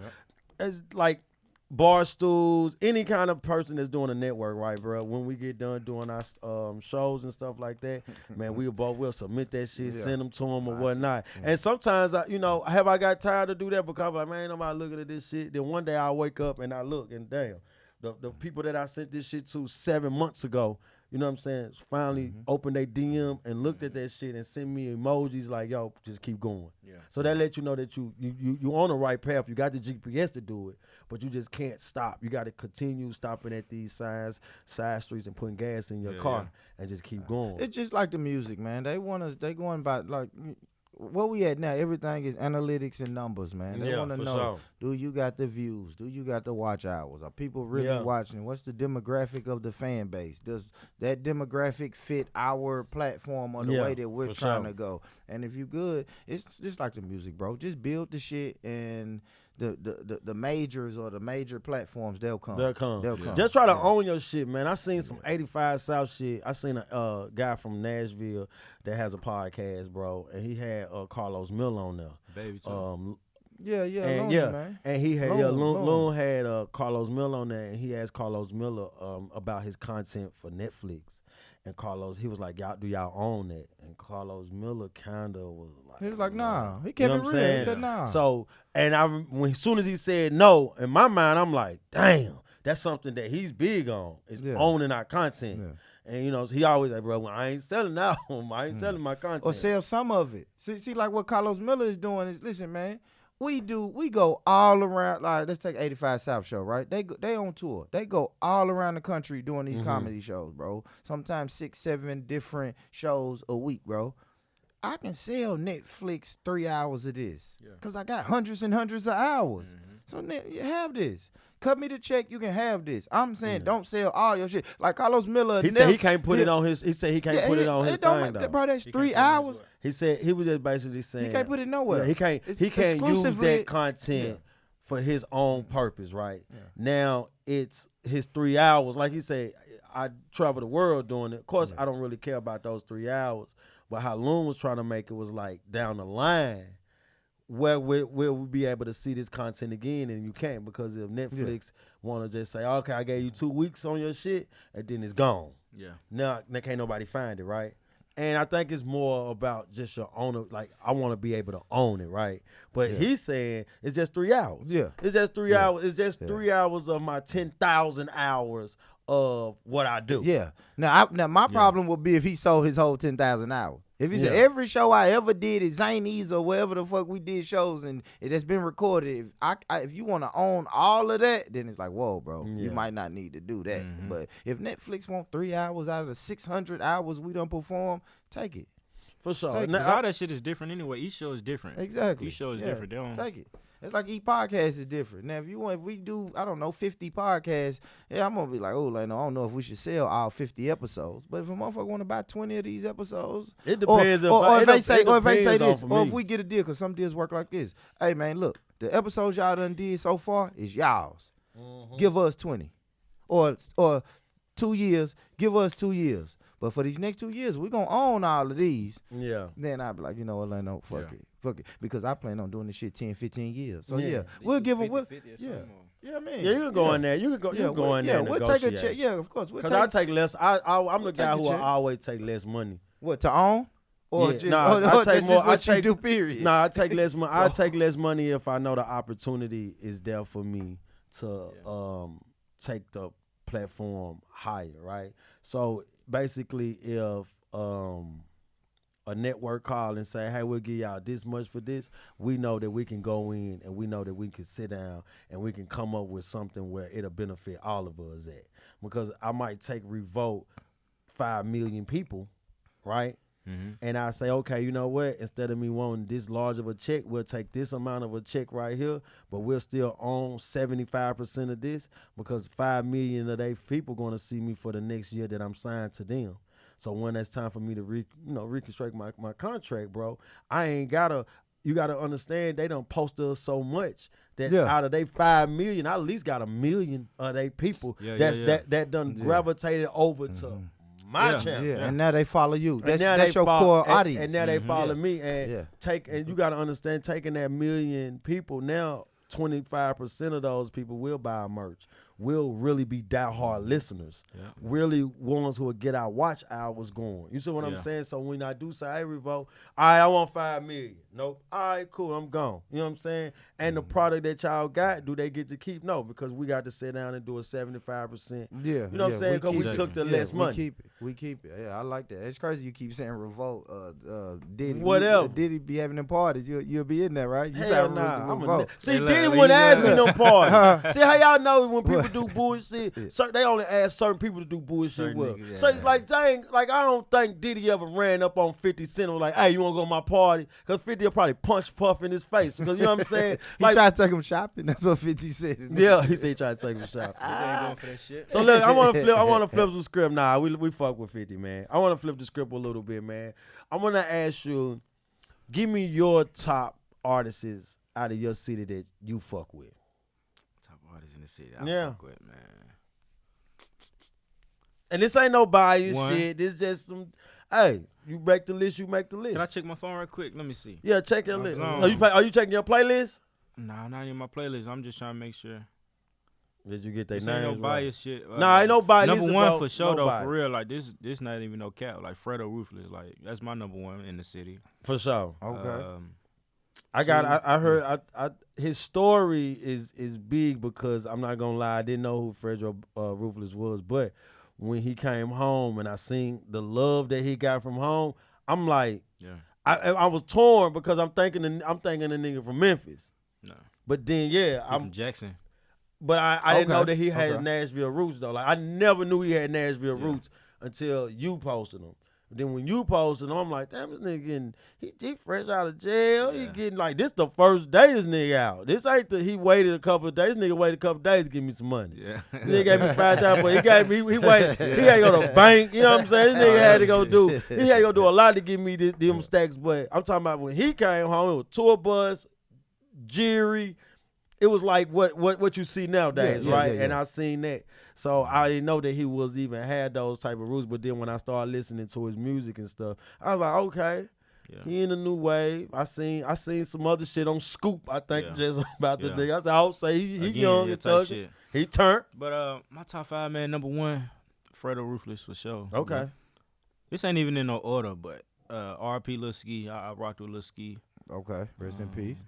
it's like bar stools, any kind of person that's doing a network, right, bro? When we get done doing our shows and stuff like that, man, we'll submit that shit, send them to them or whatnot. And sometimes, have I got tired to do that because I'm like, man, ain't nobody looking at this shit. Then one day I wake up and I look and damn, the people that I sent this shit to 7 months ago, you know what I'm saying, finally opened their DM and looked at that shit and sent me emojis like, yo, just keep going. Yeah. So that let you know that you on the right path. You got the GPS to do it, but you just can't stop. You got to continue stopping at these side streets and putting gas in your car and just keep going. It's just like the music, man. They going by like what we at now. Everything is analytics and numbers, man. They want to know: sure. do you got the views? Do you got the watch hours? Are people really watching? What's the demographic of the fan base? Does that demographic fit our platform or the way that we're trying to go? And if you good, it's just like the music, bro. Just build the shit and. The majors or the major platforms, they'll come. Just try to own your shit, man. I seen some 85 South shit. I seen a guy from Nashville that has a podcast, bro, and he had Carlos Miller on there. Baby too. Man. And he had Loon. Loon had Carlos Miller on there, and he asked Carlos Miller about his content for Netflix. And Carlos, he was like, do y'all own that? And Carlos Miller kinda was like, he was like, nah. He kept it real. He said, nah. So, and as soon as he said no, in my mind, I'm like, damn, that's something that he's big on. Is owning our content. Yeah. And he always like, bro, I ain't selling that. I ain't selling my content. Or sell some of it. See, like what Carlos Miller is doing is, listen, man. We go all around. Like, let's take 85 South show, right? They on tour. They go all around the country doing these comedy shows, bro. Sometimes 6, 7 different shows a week, bro. I can sell Netflix 3 hours of this because I got hundreds and hundreds of hours. So you have this. Cut me the check. You can have this. I'm saying don't sell all your shit. Like Carlos Miller. He said he can't put it on his. He said he can't put it on his thing though. Bro, that's 3 hours. He said he was just basically saying he can't put it nowhere. Yeah, he can't use that content for his own purpose, right? Yeah. Now it's his 3 hours. Like he said, I travel the world doing it. Of course, I don't really care about those 3 hours. But how Loon was trying to make it was like down the line where we'll be able to see this content again, and you can't because if Netflix want to just say, okay, I gave you 2 weeks on your shit, and then it's gone. Yeah. Now can't nobody find it, right? And I think it's more about just your owner. Like, I want to be able to own it, right? But he's saying it's just 3 hours. Yeah. It's just 3 hours. It's just 3 hours of my 10,000 hours of what I do. Yeah. Now my problem would be if he sold his whole 10,000 hours. If he said every show I ever did at Zanies or wherever the fuck we did shows and it has been recorded, if you want to own all of that, then it's like, whoa, bro, you might not need to do that. But if Netflix want 3 hours out of the 600 hours we done perform, take it. For sure. Because all that shit is different anyway. Each show is different. Exactly. Each show is different. They don't take it. It's like each podcast is different. Now, if we do, 50 podcasts, I'm going to be like, I don't know if we should sell all 50 episodes. But if a motherfucker want to buy 20 of these episodes. It depends. Or if they say this, or if we get a deal, because some deals work like this. Hey, man, look, the episodes y'all done did so far is y'all's. Give us 20. Or 2 years, give us 2 years. But for these next 2 years, we're going to own all of these. Yeah. Then I'll be like, you know what, no, fuck it. Because I plan on doing this shit 10, 15 years. So, we'll give them. Yeah, man. Yeah, you can go in there. You can go in there and we'll negotiate. take a check. Yeah, of course. Because I take less. I'm the guy who will always take less money. What, to own? Or yeah, just, I take more. I take do, period. I take less money. I take less money if I know the opportunity is there for me to take the platform higher, right? So basically, if a network call and say, hey, we'll give y'all this much for this, we know that we can go in and we know that we can sit down and we can come up with something where it'll benefit all of us at. Because I might take Revolt 5 million people, right? Mm-hmm. And I say, okay, you know what? Instead of me wanting this large of a check, we'll take this amount of a check right here, but we'll still own 75% of this because 5 million of they people going to see me for the next year that I'm signed to them. So when it's time for me to reconstruct my contract, bro, I ain't gotta. You gotta understand they done posted us so much that out of they 5 million, I at least got 1 million of they people that done gravitated over to my channel. Yeah. And now they follow you. That's your core audience. And now they follow me and and you gotta understand taking that 1 million people now. 25% of those people will buy merch, will really be diehard listeners, really ones who will get our watch hours going. You see what I'm saying? So when I do say, hey, Revolt, all right, I want 5 million. Nope. All right, cool, I'm gone. You know what I'm saying? And the product that y'all got, do they get to keep? No, because we got to sit down and do a 75%. Yeah. You know what I'm saying? Because we took the less money. We keep it. Yeah, I like that. It's crazy you keep saying Revolt. Diddy. Whatever. Diddy be having them parties. You'll be in there, right? You Hell nah. Revolt. See, Diddy wouldn't ask me them parties. See how y'all know when people do bullshit? They only ask certain people to do bullshit with. So it's like, dang, like I don't think Diddy ever ran up on 50 Cent and was like, hey, you want to go to my party? Because 50 will probably punch Puff in his face. Because you know what I'm saying? He tried to take him shopping. That's what 50 said. Yeah, he said he tried to take him shopping. ain't going for that shit. So look, I want to flip some script. Nah, we fuck with 50, man. I want to flip the script a little bit, man. I want to ask you, give me your top artists out of your city that you fuck with. Top artists in the city I fuck with, man. And this ain't no bias shit. This just some, hey, you make the list, you make the list. Can I check my phone right quick? Let me see. Yeah, check your list. So are you checking your playlist? Nah, not in my playlist. I'm just trying to make sure. Did you get their names ain't no right? bias shit. Nah, ain't no bias. Number one for sure though, for real. Like this not even no cap. Like Fredo Ruthless, like that's my number one in the city. For sure. Okay. I heard his story is big because I'm not gonna lie, I didn't know who Fredo Ruthless was, but when he came home and I seen the love that he got from home, I'm like, I was torn because I'm thinking the nigga from Memphis. No. But then I'm from Jackson. But I didn't know that he had Nashville roots though. Like I never knew he had Nashville roots until you posted him. Then when you posted him, I'm like, damn, this nigga getting, he fresh out of jail. He getting like, this the first day this nigga out. This ain't he waited a couple of days. This nigga waited a couple of days to give me some money. Yeah. This nigga gave me $5,000, but he waited. He had to go to the bank. You know what I'm saying? This nigga had to go do a lot to give me them stacks. But I'm talking about when he came home, it was tour bus, Jerry. It was like what you see nowadays, right? Yeah. And I seen that. So I didn't know that he was even had those type of roots. But then when I started listening to his music and stuff, I was like, okay, he in a new wave. I seen some other shit on Scoop, I think, just about the nigga. I said, I'll say he young and thug. He turned. But my top 5, man, number 1, Fredo Ruthless for sure. Okay. Yeah. This ain't even in no order, but RP Lil Ski, I rocked with Lil Ski. Okay, rest in peace.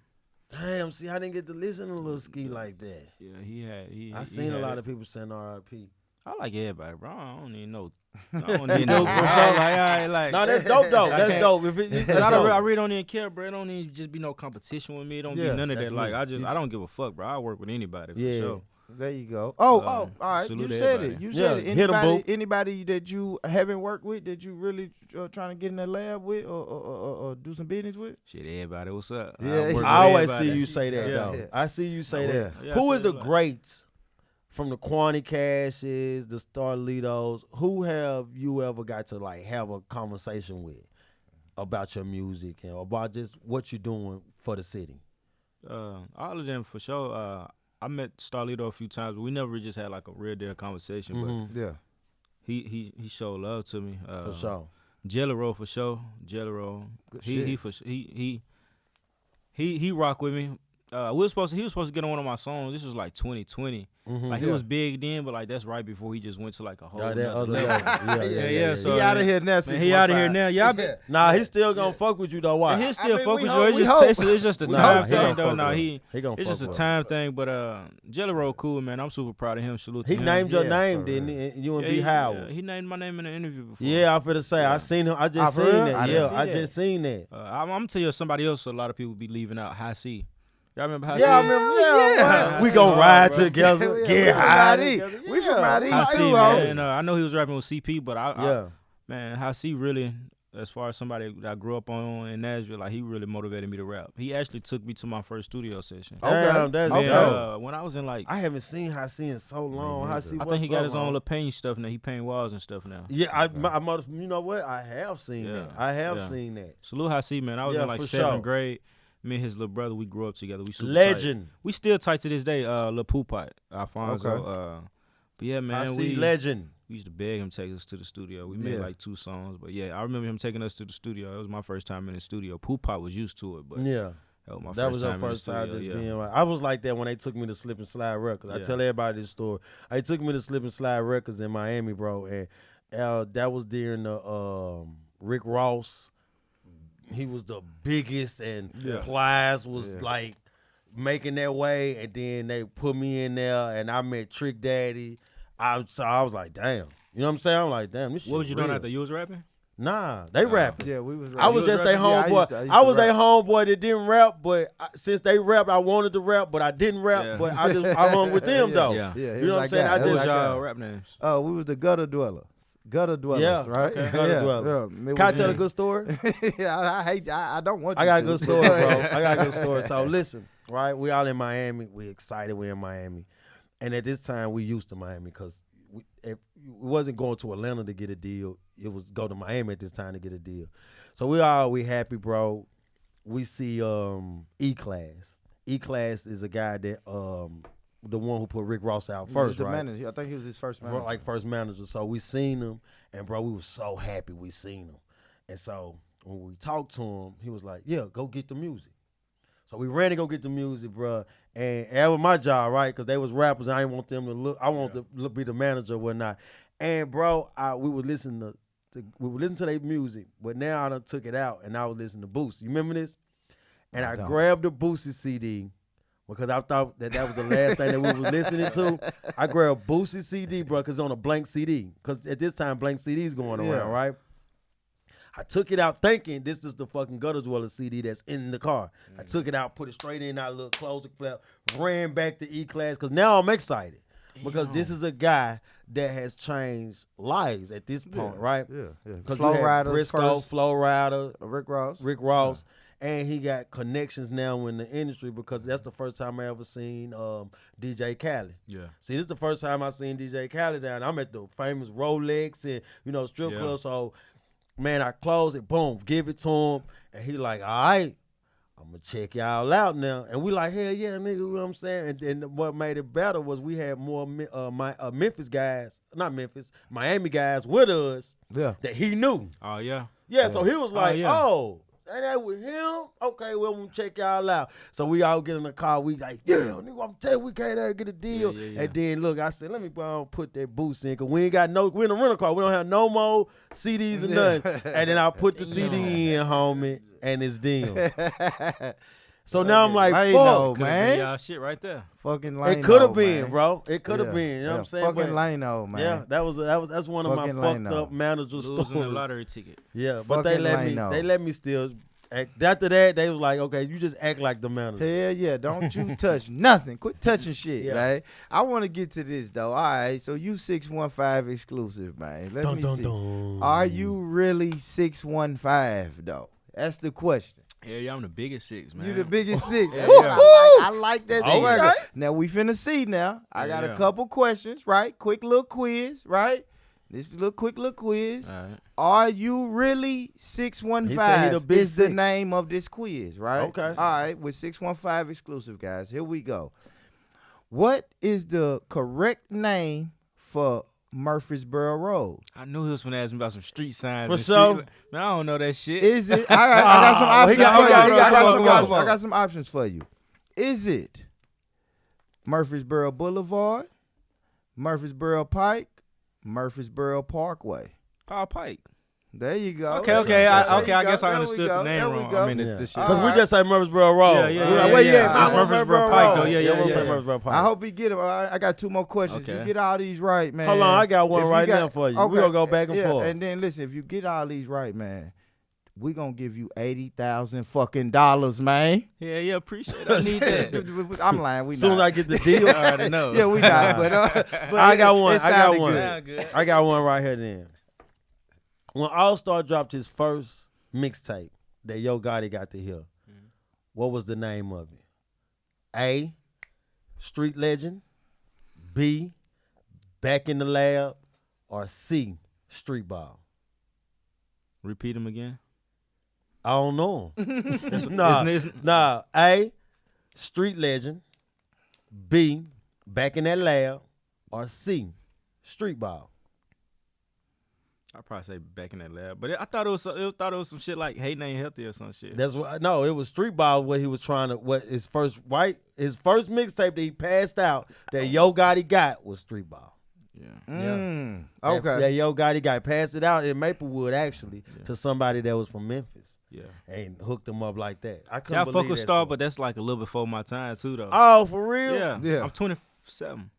Damn, see, I didn't get to listen to Lil Ski like that. Yeah, I seen a lot of people saying R.I.P. I like everybody, bro. I don't even know. I don't even know. Like, no, that's dope, though. That's dope. I really don't even care, bro. It don't even just be no competition with me. It don't be none of that. Like, I don't give a fuck, bro. I work with anybody for sure. There you go. All right. You said it. You said it. Anybody that you haven't worked with that you really trying to get in the lab with or do some business with? Shit, everybody, what's up? Yeah, I always see you say that, though. Yeah. I see you say that. Yeah, who is the greats from the Quanti Cashes, the Starlitos? Who have you ever got to like have a conversation with about your music and about just what you're doing for the city? All of them for sure. I met Starlito a few times, but we never just had like a real deal conversation. Mm-hmm. But he showed love to me. For sure. Jellero for sure. Jellero. He rock with me. he was supposed to get on one of my songs. This was like 2020. Like he Yeah. was big then, but like that's right before he just went to like a whole. that nother other level. level. Yeah. So He out of here now. Man, he out of here now. Y'all been. Nah, he still gonna fuck with you though. Why? And he'll still mean, fuck we with hope- you. we It's hope. just a We time hope. He thing gonna though. fuck No, with he. gonna It's fuck just a with time thing, but Jelly Roll cool, man. I'm super proud of him. Salute to He him. named your Yeah, name, for didn't real. he? And you and Yeah, B Howard. he named my name in an interview before. Yeah, I'm finna say. I seen him. I just for seen real? that. I didn't Yeah, see I that. just seen that. I'm gonna tell you somebody else. A lot of people be leaving out. High C. Y'all remember High C? Yeah, I remember. Yeah, Yeah. we gonna Yeah, ride bro. together, Yeah, get we from high out east. together. We from out east. High High C, C, man. I know he was rapping with CP, but Yeah. man, High C really, as far as somebody that I grew up on in Nashville, like he really motivated me to rap. He actually took me to my first studio session. Damn, that's Man, dope. when I was in like, I haven't seen Hasi in so long. Hasi, I what's think he got up, his own man? little paint stuff now. He paint walls and stuff now. Yeah, you know what? I have seen Yeah, that. I have yeah. seen that. Salute High C, man. I was Yeah, in like for 7th sure. grade. Me and his little brother, we grew up together. We super Legend. Tight. We still tight to this day. Lil Poopot, Alfonso. Okay. But yeah, man, Hasi legend. we used to beg him to take us to the studio. We made Yeah. like 2 songs, but yeah, I remember him taking us to the studio. It was my first time in the studio. Poopot was used to it, but Yeah. that was my That first was time your in the first time studio, just yeah. being like, I was like that when they took me to Slip and Slide Records. I Yeah. tell everybody this story. They took me to Slip and Slide Records in Miami, bro, and that was during the Rick Ross. He was the biggest, and Plies was like making their way, and then they put me in there, and I met Trick Daddy. So I was like, damn. You know what I'm saying? I'm like, damn, this shit What was you doing real. after you was rapping? Nah, they rapping. Yeah, we was. I was just their homeboy. I was their homeboy that didn't rap, but since they rapped, I wanted to rap, but I didn't rap. Yeah. But I hung with them though. Yeah. Yeah, You know what I'm saying? I What just was y'all rap names? We was the gutter dwellers. Gutter dwellers, Yeah, right? okay. Gutter Dwellers. Yeah, Can I tell a good story? I hate. I don't want. You I got a to. good story, bro. I got a good story. So listen, right? We all in Miami. We excited. We in Miami, and at this time we used to Miami because if we wasn't going to Atlanta to get a deal. It was go to Miami at this time to get a deal. So we happy, bro. We see E-Class. E-Class is a guy that the one who put Rick Ross out He was first, the right? manager. I think he was his first manager. Like first manager. So we seen him, and bro, we was so happy we seen him. And so when we talked to him, he was like, "Yeah, go get the music." So we ran to go get the music, bro. And that was my job, right? Because they was rappers. I didn't want them to look. I want to be the manager or whatnot. And bro, we would listen to their music, but now I done took it out and I was listening to Boosie. You remember this? And I grabbed the Boosie CD because I thought that was the last thing that we was listening to. I grabbed Boosie CD, bro, because it's on a blank CD. Because at this time, blank CDs going around, right? I took it out thinking this is the fucking Gutter Dweller CD that's in the car. I took it out, put it straight in, I looked, closed the flap, ran back to E-Class because now I'm excited. Because this is a guy that has changed lives at this point, right? Yeah. Because Flow you had Riders Briscoe, first. Flow Rider, Rick Ross. and he got connections now in the industry because that's the first time I ever seen DJ Khaled. Yeah. See, this is the first time I seen DJ Khaled down. I'm at the famous Rolex and strip Yeah. club. So, man, I close it, boom, give it to him, and he like, all right, I'm gonna check y'all out now. And we like, hell yeah, nigga, you know what I'm saying? And what made it better was we had more Memphis guys, not Memphis, Miami guys with us Yeah. that he knew. Oh yeah. Yeah, so he was like, yeah. oh, that with him? Okay, well, we'll check y'all out. So we all get in the car. We like, yeah, nigga, I'm telling you, we can't get a deal. Yeah. And then, look, I said, let me put that boost in because we ain't got we're in a rental car. We don't have no more CDs or nothing. And then I put the CD in, homie, and it's them. So now I'm like, Lane, fuck. Could've man. been y'all shit right there. Fucking Lane. It could have man. been, bro. It could have Yeah. been. You know what I'm saying? Fucking But, Lane-O, man. yeah, that's one of my Fucking fucked Lane-O. up manager Losing the stories. lottery ticket. Yeah, but they Fucking let Lano. me still act. After that, they was like, okay, you just act like the manager. Hell yeah, don't you touch nothing. Quit touching shit, Yeah. right? I want to get to this though. All right, so you 615 exclusive, man. Let me see. dun. Are you really 615 though? That's the question. Yeah, I'm the biggest 6, man. You the biggest 6. Yeah, Woo, yeah. I like that Okay. swagger. Now we finna see now. I got a Yeah. couple questions, right? Quick little quiz, right? This is a quick little quiz. All right. Are you really He said 615? he the big Is the six. name of this quiz, right? Okay. All right, with 615 exclusive, guys. Here we go. What is the correct name for Murfreesboro Road? I knew he was gonna ask me about some street signs. For and sure. street- Man, I don't know that shit. Is it? I got some Oh, he options got- for he you. got- he got- I got come some on, options. come on. I got some options for you. Is it Murfreesboro Boulevard, Murfreesboro Pike, Murfreesboro Parkway? Paul Pike. There you go. Okay, I There you guess go. I There we understood go. the name There we wrong. go. I mean, Yeah. this shit. Because we Alright. just say Murfreesboro Road. Yeah, We like, where you yeah. at? I'm on Murfreesboro Pike, though. Yeah, we yeah, say yeah. Murfreesboro Pike. I hope he get it. I got 2 more questions. Okay. You get all these right, man. Hold on, I got one If you right got- now for you. Okay. We gonna go back and Yeah, forth. and then listen, if you get all these right, man, we gonna give you $80,000 fucking dollars, man. Yeah, appreciate it. I need that. I'm lying. We As soon as not. I get the deal, I already know. Yeah, we not. But I got one. it I got sounded one. good. Sound good. I got one right here then. When All Star dropped his first mixtape that Yo Gotti got to hear, what was the name of it? A, Street Legend, B, Back in the Lab, or C, Street Ball? Repeat them again. I don't know. Isn't Nah. A, Street Legend, B, Back in that Lab, or C, Street Ball? I'd probably say back in that lab, but I thought it was some shit like Hating Ain't Healthy or some shit. That's what. No, it was Street Ball. What he was trying to. What his first mixtape that he passed out that Yo Gotti got was Street Ball. Yeah. Okay. That Yo Gotti got passed it out in Maplewood actually to somebody that was from Memphis Yeah. and hooked him up like that. I See, couldn't I believe fuck with that Star, shit. but that's like a little before my time too, though. Oh, for real? Yeah. Yeah. I'm 27.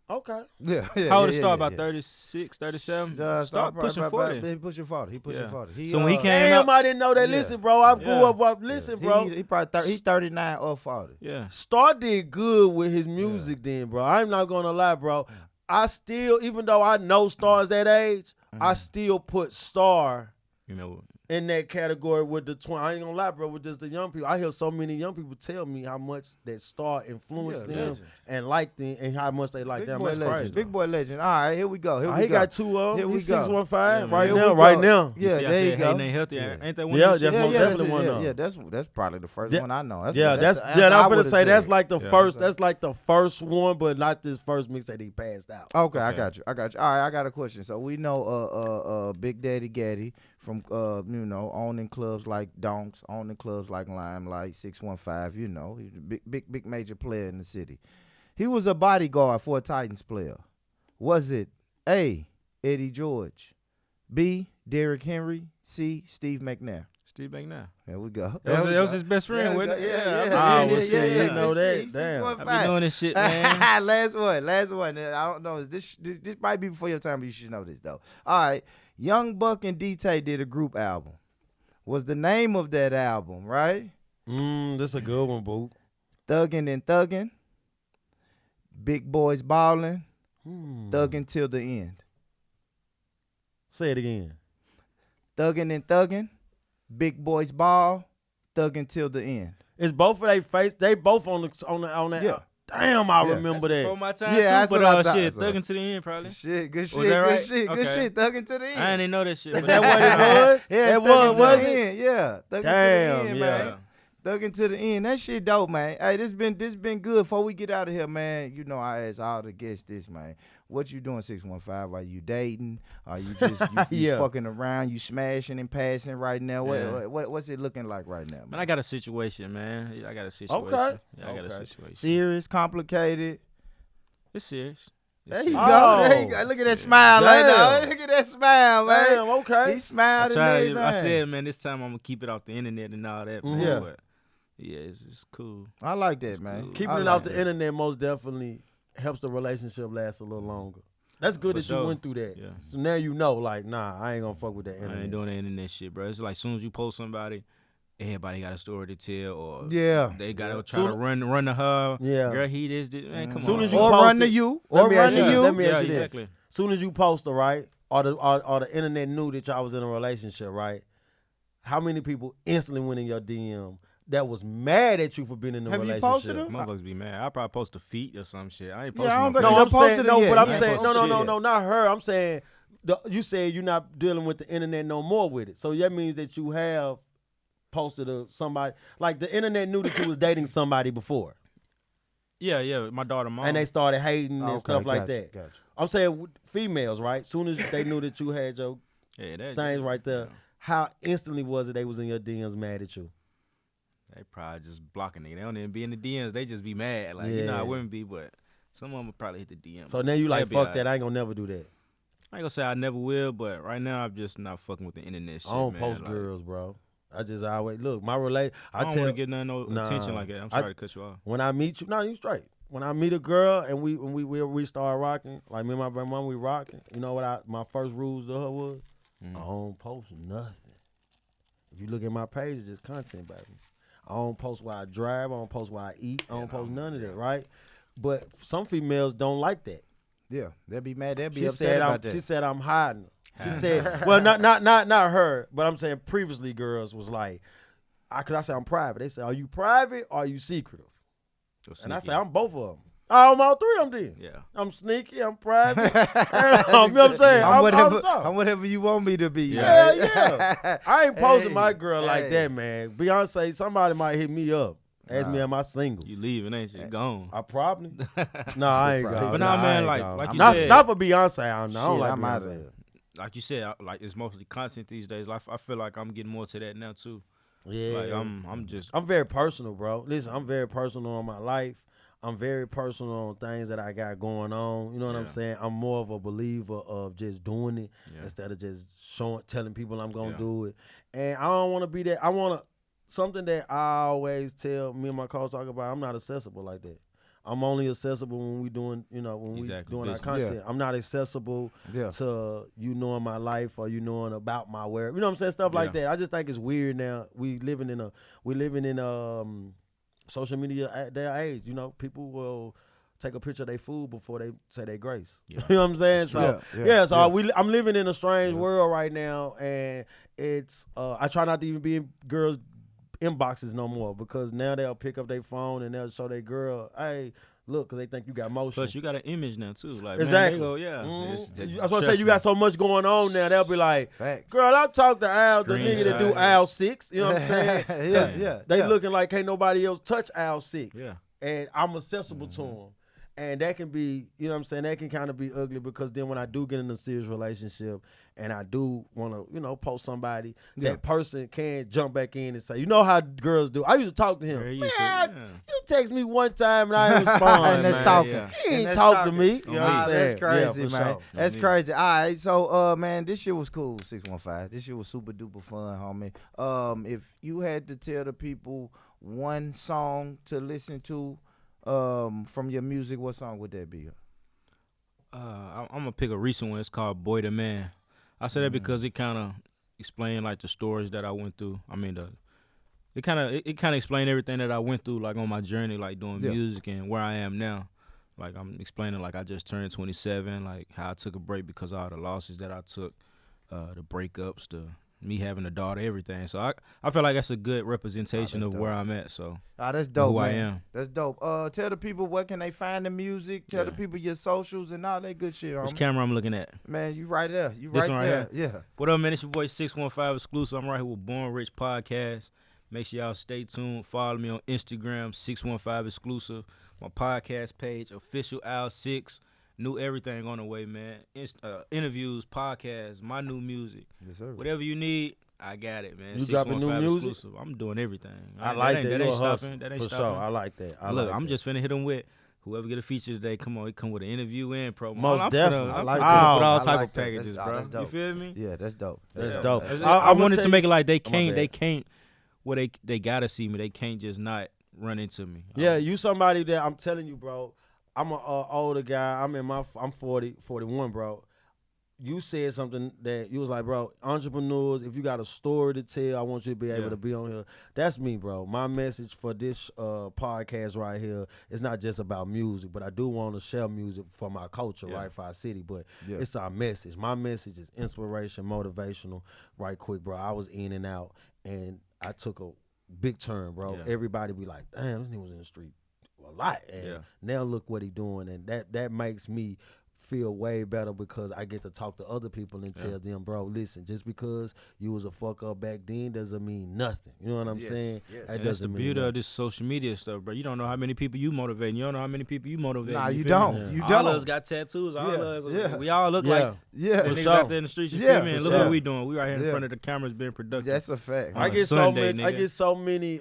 Okay. Yeah. How old is Star? About 36, 37? Star Start pushing 40. He pushing 40. He pushing Yeah. 40. So when he came Damn, out, I didn't know that. Yeah. Listen, bro. I grew Yeah. up. Listen, bro. He probably he's 39 or 40. yeah. Star did good with his music then, bro. I'm not gonna lie, bro. I still, even though I know Star's that age, I still put Star You know, in that category with the I ain't gonna lie, bro, with just the young people. I hear so many young people tell me how much that Star influenced Yeah, them legend. and liked them and how much they like Big them. boy That's legend. crazy. Big boy legend. All right, here we go. Here we He go. got 2 of Here them. we He's go. 615 Yeah, right Here now. we Right go. now. Yeah, see, I there said you go. Hating Ain't Healthy. Yeah. Ain't that one? Yeah, of them that's shits? most definitely one of Yeah, them. that's probably the first Yeah. one I know. Yeah, what- that's what I'm I gonna would've say that's said. like the Yeah. first. That's like the first one, but not this first mix that he passed out. Okay, I Okay. got you. All right, I got a question. So we know Big Daddy Gaddy from owning clubs like Donks, owning clubs like Limelight, 615, he's a big major player in the city. He was a bodyguard for a Titans player. Was it A, Eddie George, B, Derrick Henry, C, Steve McNair? Steve McNair. There we go. That was his best friend, Yeah, wasn't it? yeah. Oh, well, shit, you know that. He's Damn. 615. I be doing this shit, man. last one. I don't know. This might be before your time, but you should know this though. All right, Young Buck and D-Tay did a group album. Was the name of that album right? This a good one, boo. Thuggin' and Thuggin', Big Boys Ballin', Thuggin' Till the End. Say it again. Thuggin' and Thuggin', Big Boys Ball, Thuggin' Till the End. It's both of they face. They both on that. Yeah. Damn, I Yeah. remember Before that. my time, Yeah, too, that's but what I thought, shit, so. Thuggin' to the end, probably. Shit, good shit, Was that right? good Okay. shit. Thuggin' to the End. I didn't know that shit. Is but that what that's- it was? Yeah, It it's was, Thuggin' was to the it? End. Yeah, Thuggin' Damn, to the End, yeah. man. Thuggin' to the End. That shit dope, man. Hey, this been good. Before we get out of here, man, I ask all the guests this, man. What you doing, 615? Are you dating? Are you just you Yeah. fucking around? You smashing and passing right now? Yeah. What's it looking like right now, man? Man, I got a situation, man. Yeah, I got a situation. Okay. Yeah, I got a Okay. situation. Serious, complicated. It's serious. There It's you serious. go. Oh, There you go. Look at that shit. smile like Damn. that. Look at that smile, man. Damn, okay. He smiled and everything. I said, man, this time I'm gonna keep it off the internet and all that. Man. Yeah. But yeah, it's cool. I like that, It's man. cool. Keeping I it like off the that. internet most definitely helps the relationship last a little longer. That's good For that you sure. went through that. Yeah. So now you know, like, nah, I ain't gonna fuck with that I internet. ain't doing the internet shit, bro. It's like as soon as you post somebody, everybody got a story to tell, or Yeah. they gotta Yeah. try to run to her. Yeah. Girl, he this. Man, come Soon on. as you Or post run to it- you. Let Or me run ask to you- you. let me yeah, ask you this. exactly. Soon as you post it, right, or the internet knew that y'all was in a relationship, right? How many people instantly went in your DM that was mad at you for being in a Have you relationship? posted them? Motherfuckers be mad. I probably post a feet or some shit. I ain't Yeah, posting I don't no think No, feet. you I'm done posted saying it no, yet. but I'm You ain't saying posted shit no, yet. not her. I'm saying you said you're not dealing with the internet no more with it. So that means that you have posted somebody like the internet knew that you was dating somebody before, Yeah, my daughter, mom. and they started hating and Okay, stuff like gotcha, that. gotcha. I'm saying with females, right? Soon as they knew that you had your yeah, that things right there, yeah. how instantly was it they was in your DMs mad at you? They probably just blocking nigga. They don't even be in the DMs. They just be mad. Like, you know, I Yeah. wouldn't be, but some of them would probably hit the DM. So now you like, They'll be fuck alright. that. I ain't gonna never do that. I ain't gonna say I never will, but right now I'm just not fucking with the internet shit, I don't man. post Like, girls, bro. I just always look. My relate. I I don't tell want to get no Nah. attention like that. I'm I- sorry to cut you off. when I meet you, no, you straight. When I meet a girl and we start rocking, like me and my grandma, we rocking. You know what? My first rules to her was, I don't post nothing. If you look at my page, it's just content, baby. I don't post where I drive. I don't post where I eat. I don't post none of that, right? But some females don't like that. Yeah, they'll be mad. They'll be She upset said about that. she said I'm hiding. She said, well, not her, but I'm saying previously girls was like, cause I said I'm private. They said, are you private or are you secretive? And I said I'm both of them. I'm all three of them then. Yeah. I'm sneaky. I'm private. You know what I'm saying? I'm I'm whatever you want me to be. Yeah, right? yeah. I ain't posting Hey, my girl like hey. that, man. Beyonce, somebody might hit me up. Ask me, am I single? You leaving, ain't you? Gone. I probably. No, I ain't gone. But nah, I man, ain't like- gone. like you not, said- not for Beyonce. I don't Shit, like I'm out Beyonce. of here. Like you said, like it's mostly content these days. Like, I feel like I'm getting more to that now too. Yeah, Like I'm just I'm very personal, bro. Listen, I'm very personal on my life. I'm very personal on things that I got going on. You know what I'm Yeah. saying? I'm more of a believer of just doing it Yeah. instead of just telling people I'm gonna Yeah. do it. And I don't want to be that. I want to something that I always tell me and my co talk about. I'm not accessible like that. I'm only accessible when we doing, when Exactly, we doing our business. content. I'm not accessible Yeah. to you knowing my life or you knowing about my work. You know what I'm saying? Stuff like Yeah. that. I just think it's weird now. We living in social media day age. People will take a picture of their food before they say their grace. Yeah. You know what I'm saying? So Yeah. I'm living in a strange world right now, and it's I try not to even be in girls' inboxes no more because now they'll pick up their phone and they'll show their girl, hey, look, because they think you got motion. plus you got an image now too. Like Exactly. man, they go, yeah. Mhm. That's what I say. You got so much going on now. They'll be like, Facts. girl, I talked to Al, the nigga that do Screenshot. Al 6. You know what I'm saying? yeah. They yeah. looking like can't nobody else touch Al 6. Yeah. And I'm accessible to them. And that can be, you know what I'm saying, that can kind of be ugly because then when I do get in a serious relationship and I do want to, post somebody, that person can jump back in and say, you know how girls do. I used to talk to him. Very Man, used to, yeah. you text me one time and I ain't respond, And that's man. talking. Yeah. He And ain't that's talk to talking. me. You know what Nah, I'm saying? that's crazy, Yeah, for man. sure. That's me. crazy. All right, so man, this shit was cool. 615. This shit was super duper fun, homie. If you had to tell the people one song to listen to, from your music, what song would that be? I'm gonna pick a recent one. It's called "Boy to Man." I say that because it kind of explained like the stories that I went through. I mean, it kind of explained everything that I went through, like on my journey, like doing Yeah. music and where I am now. Like I'm explaining, like I just turned 27, like how I took a break because of all the losses that I took, the breakups, me having a daughter, everything. So I feel like that's a good representation that's of where I'm at. So That's dope, who man. I am. That's dope. Tell the people where can they find the music. Tell the Yeah. people your socials and all that good shit, which homie. camera I'm looking at? Man, you right there. You This right one right there. here? Yeah. What up, man? It's your boy 615 Exclusive. I'm right here with Born Rich Podcast. Make sure y'all stay tuned. Follow me on Instagram, 615 Exclusive. My podcast page, Official Al 6. New everything on the way, man. Interviews, podcasts, my new music. Yes, sir. Whatever you need, I got it, man. You dropping new 615 music? Exclusive. I'm doing everything. I like that. That You ain't a hustle. stopping. That ain't For stopping. sure. I like that. Look, like I'm that. just finna hit them with whoever get a feature today. Come on, it come with an interview and promo. Most I'm definitely. Finna, I I'm like finna that. put all I type like of that. packages, That's- bro. that's You dope. feel me? Yeah, that's dope. That's Yeah. dope. I I'ma wanted tell to make you- it like they Oh, my can't. bad. They can't. Well, they gotta see me. They can't just not run into me. Yeah, you somebody that I'm telling you, bro. I'm an older guy. I'm 40, 41, bro. You said something that you was like, bro, entrepreneurs, if you got a story to tell, I want you to be able Yeah. to be on here. That's me, bro. My message for this podcast right here is not just about music, but I do want to share music for my culture, Yeah. right, for our city. But Yeah. it's our message. My message is inspiration, motivational, right quick, bro. I was in and out, and I took a big turn, bro. Yeah. Everybody be like, damn, this nigga was in the street a lot. And Yeah. now look what he doing. And that makes me feel way better because I get to talk to other people and tell them, bro, listen, just because you was a fuck up back then doesn't mean nothing. You know what I'm saying? Yes. That That's the doesn't beauty mean of this social media stuff, bro. You don't know how many people you motivate. You don't know how many people you motivate. Nah, you feel me? don't. Yeah. You All don't. of us got tattoos. All Yeah, of us. yeah. We all look nothing. like Yeah. the For niggas sure. out there in the streets. You Yeah, feel me? And for look sure. what we doing. We right here in Yeah. front of the cameras being productive. That's a fact. On I a get Sunday, so much. I nigga. get so many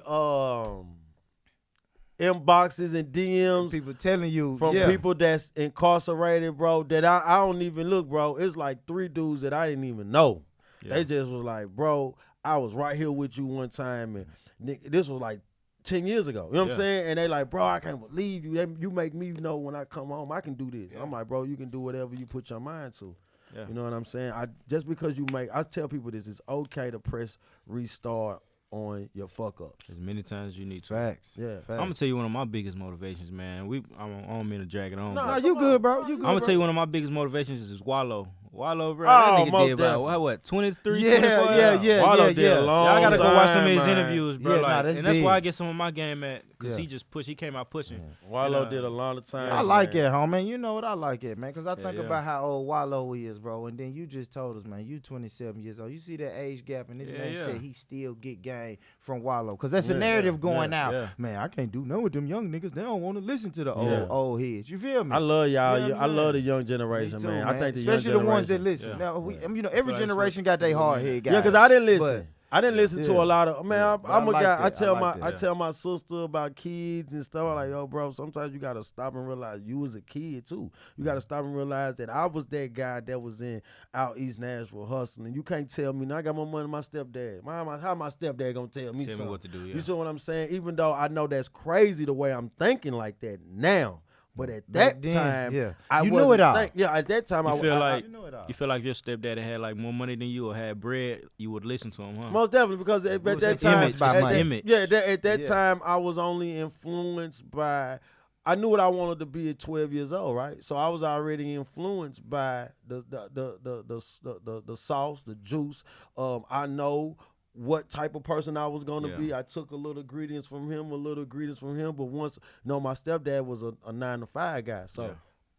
inboxes and DMs People telling you from people that's incarcerated, bro, that I don't even look, bro. It's like 3 dudes that I didn't even know. Yeah. They just was like, bro, I was right here with you one time, and this was like 10 years ago. You know what I'm saying? And they like, bro, I can't believe you. You make me know when I come home, I can do this. I'm like, bro, you can do whatever you put your mind to. Yeah. You know what I'm saying? Just because I tell people this, it's okay to press restart on your fuck ups. As many times as you need to. Facts. Yeah. Facts. I'm gonna tell you one of my biggest motivations, man. I don't mean to drag it on. No, but Nah, you good, bro. You good. I'm gonna bro. tell you one of my biggest motivations is Wallow. Wallow, bro. Oh, That nigga most did about definitely. what 23, Yeah, 24? yeah. Wallow did a long Y'all gotta go watch some of his time, man. interviews, bro. Yeah, nah, like, that's and that's big. why I get some of my game at, because Yeah. he came out pushing. Wallow And, did a lot of time. I like man. it, homie. You know what? I like it, man. Because I think yeah. about how old Wallow is, bro. And then you just told us, man, you 27 years old. You see that age gap, and this Yeah, man yeah. said he still get game from Wallow. Because that's a Yeah, narrative going out. yeah. Man, I can't do nothing with them young niggas. They don't want to listen to the Yeah. old heads. You feel me? I love y'all. You know what I I'm love the saying? young generation, Me too, man. I think the especially young the ones that generation- listen. Yeah. Now, Yeah. you know, every Like generation got their hard head guys. Yeah, because I didn't listen. But- I didn't listen to Yeah. a lot of man. Yeah, but I'm I a like guy. that. I tell I like I that. tell my sister about kids and stuff. I'm like, yo, bro, sometimes you gotta stop and realize you was a kid too. You gotta stop and realize that I was that guy that was in out East Nashville hustling. You can't tell me now I got more money than my stepdad. How my stepdad gonna tell me Tell me something? what to do. Yeah. You see what I'm saying? Even though I know that's crazy the way I'm thinking like that now. But at Back that then, time, yeah. I You knew wasn't it all. at that time, You feel like You know it all. you feel like if your stepdad had like more money than you or had bread, you would listen to him, huh? most definitely because at was that the time, image by at money. that- Image. yeah, at that Yeah. time, I was only influenced by. I knew what I wanted to be at 12 years old, right? So I was already influenced by the sauce, the juice. I know what type of person I was gonna Yeah. be. I took a little ingredients from him, but once, my stepdad was a 9 to 5 guy, so. Yeah.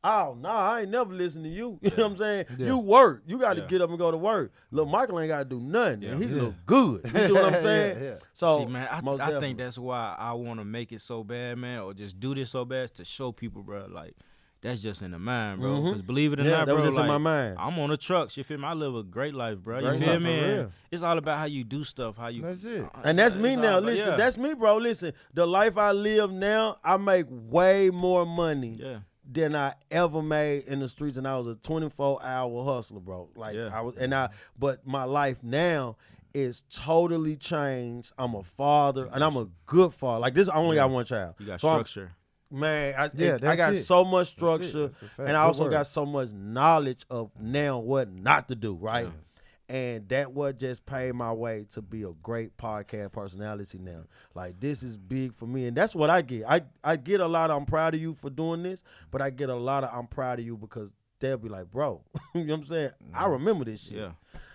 Oh, no, I ain't never listened to you. You know what I'm saying? Yeah. You work. You got to Yeah. get up and go to work. Look, Michael ain't got to do nothing. Yeah. And he Yeah. look good. You see what I'm saying? Yeah. So, See, man, most I definitely. think that's why I want to make it so bad, man, or just do this so bad to show people, bro. Like, that's just in the mind, bro. Mhm. Because believe it or Yeah, not, that bro, was just in like, my mind. I'm on the trucks. You feel me? I live a great life, bro. Great You feel life, me? for And real. it's all about how you do stuff, how you. That's it. And that's me it's now. all about- Listen, yeah. that's me, bro. Listen, the life I live now, I make way more money Yeah. than I ever made in the streets, and I was a 24-hour hustler, bro. Like Yeah. but my life now is totally changed. I'm a father, and I'm a good father. Like this, I only got one child. You got So I'm- structure. Man, I that's got it. so much That's it. structure, That's a fact. and I Good also word. got so much knowledge of now what not to do, right? Yeah. And that what just paved my way to be a great podcast personality now. Like this is big for me, and that's what I get. I get a lot of I'm proud of you for doing this, but I get a lot of I'm proud of you because they'll be like, bro, you know what I'm saying? I remember this shit. Yeah.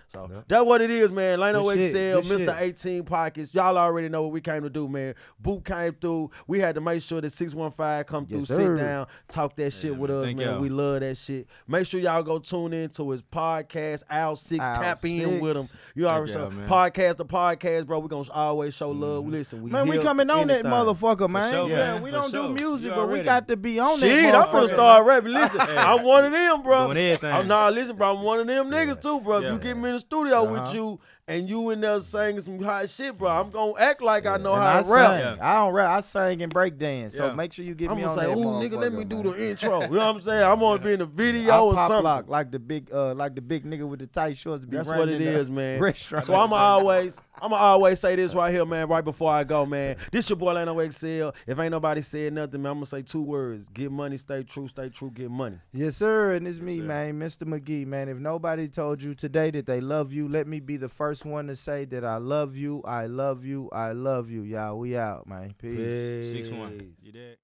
So Yeah. that's what it is, man. Lano Good shit, Excel, good Mr. shit. 18 Pockets. Y'all already know what we came to do, man. Boot came through. We had to make sure that 615 come through, Yes, sit sir. down, talk that shit with us, Thank man. y'all. We love that shit. Make sure y'all go tune in to his podcast, Al 6. Al Tap in 6. with him. You already y'all, saw man. podcast to podcast, bro. We gonna always show love. Listen, we Man, we here coming for on that anything. motherfucker, man. sure, yeah, man, we for don't sure. do music, You but we already- got to be on Shit, that I'm motherfucker. finna start rapping. Listen, I'm one of them, bro. Doing everything. Listen, bro. I'm one of them niggas too, bro. If Yeah. you get me in the studio with Uh-huh. you and you in there singing some hot shit, bro, I'm gonna act like I know And how I to rap. sing. I don't rap. I sing and break dance. So Yeah. make sure you get I'm me gonna on say, that ooh, nigga, let motherfucker, me do man. the intro. You know what I'm saying? I'm gonna be in the video I or pop something. lock like the big nigga with the tight shorts. Be That's running what it in the is, man. Restaurant. So I'ma always say this right here, man, right before I go, man. This your boy Lano XL. If ain't nobody said nothing, man, I'm gonna say 2 words. Get money, stay true, get money. Yes, sir. And it's me, sir. man, Mr. McGee, man. If nobody told you today that they love you, let me be the first one to say that I love you. I love you. I love you. Y'all, we out, man. Peace. 6-1. You dead?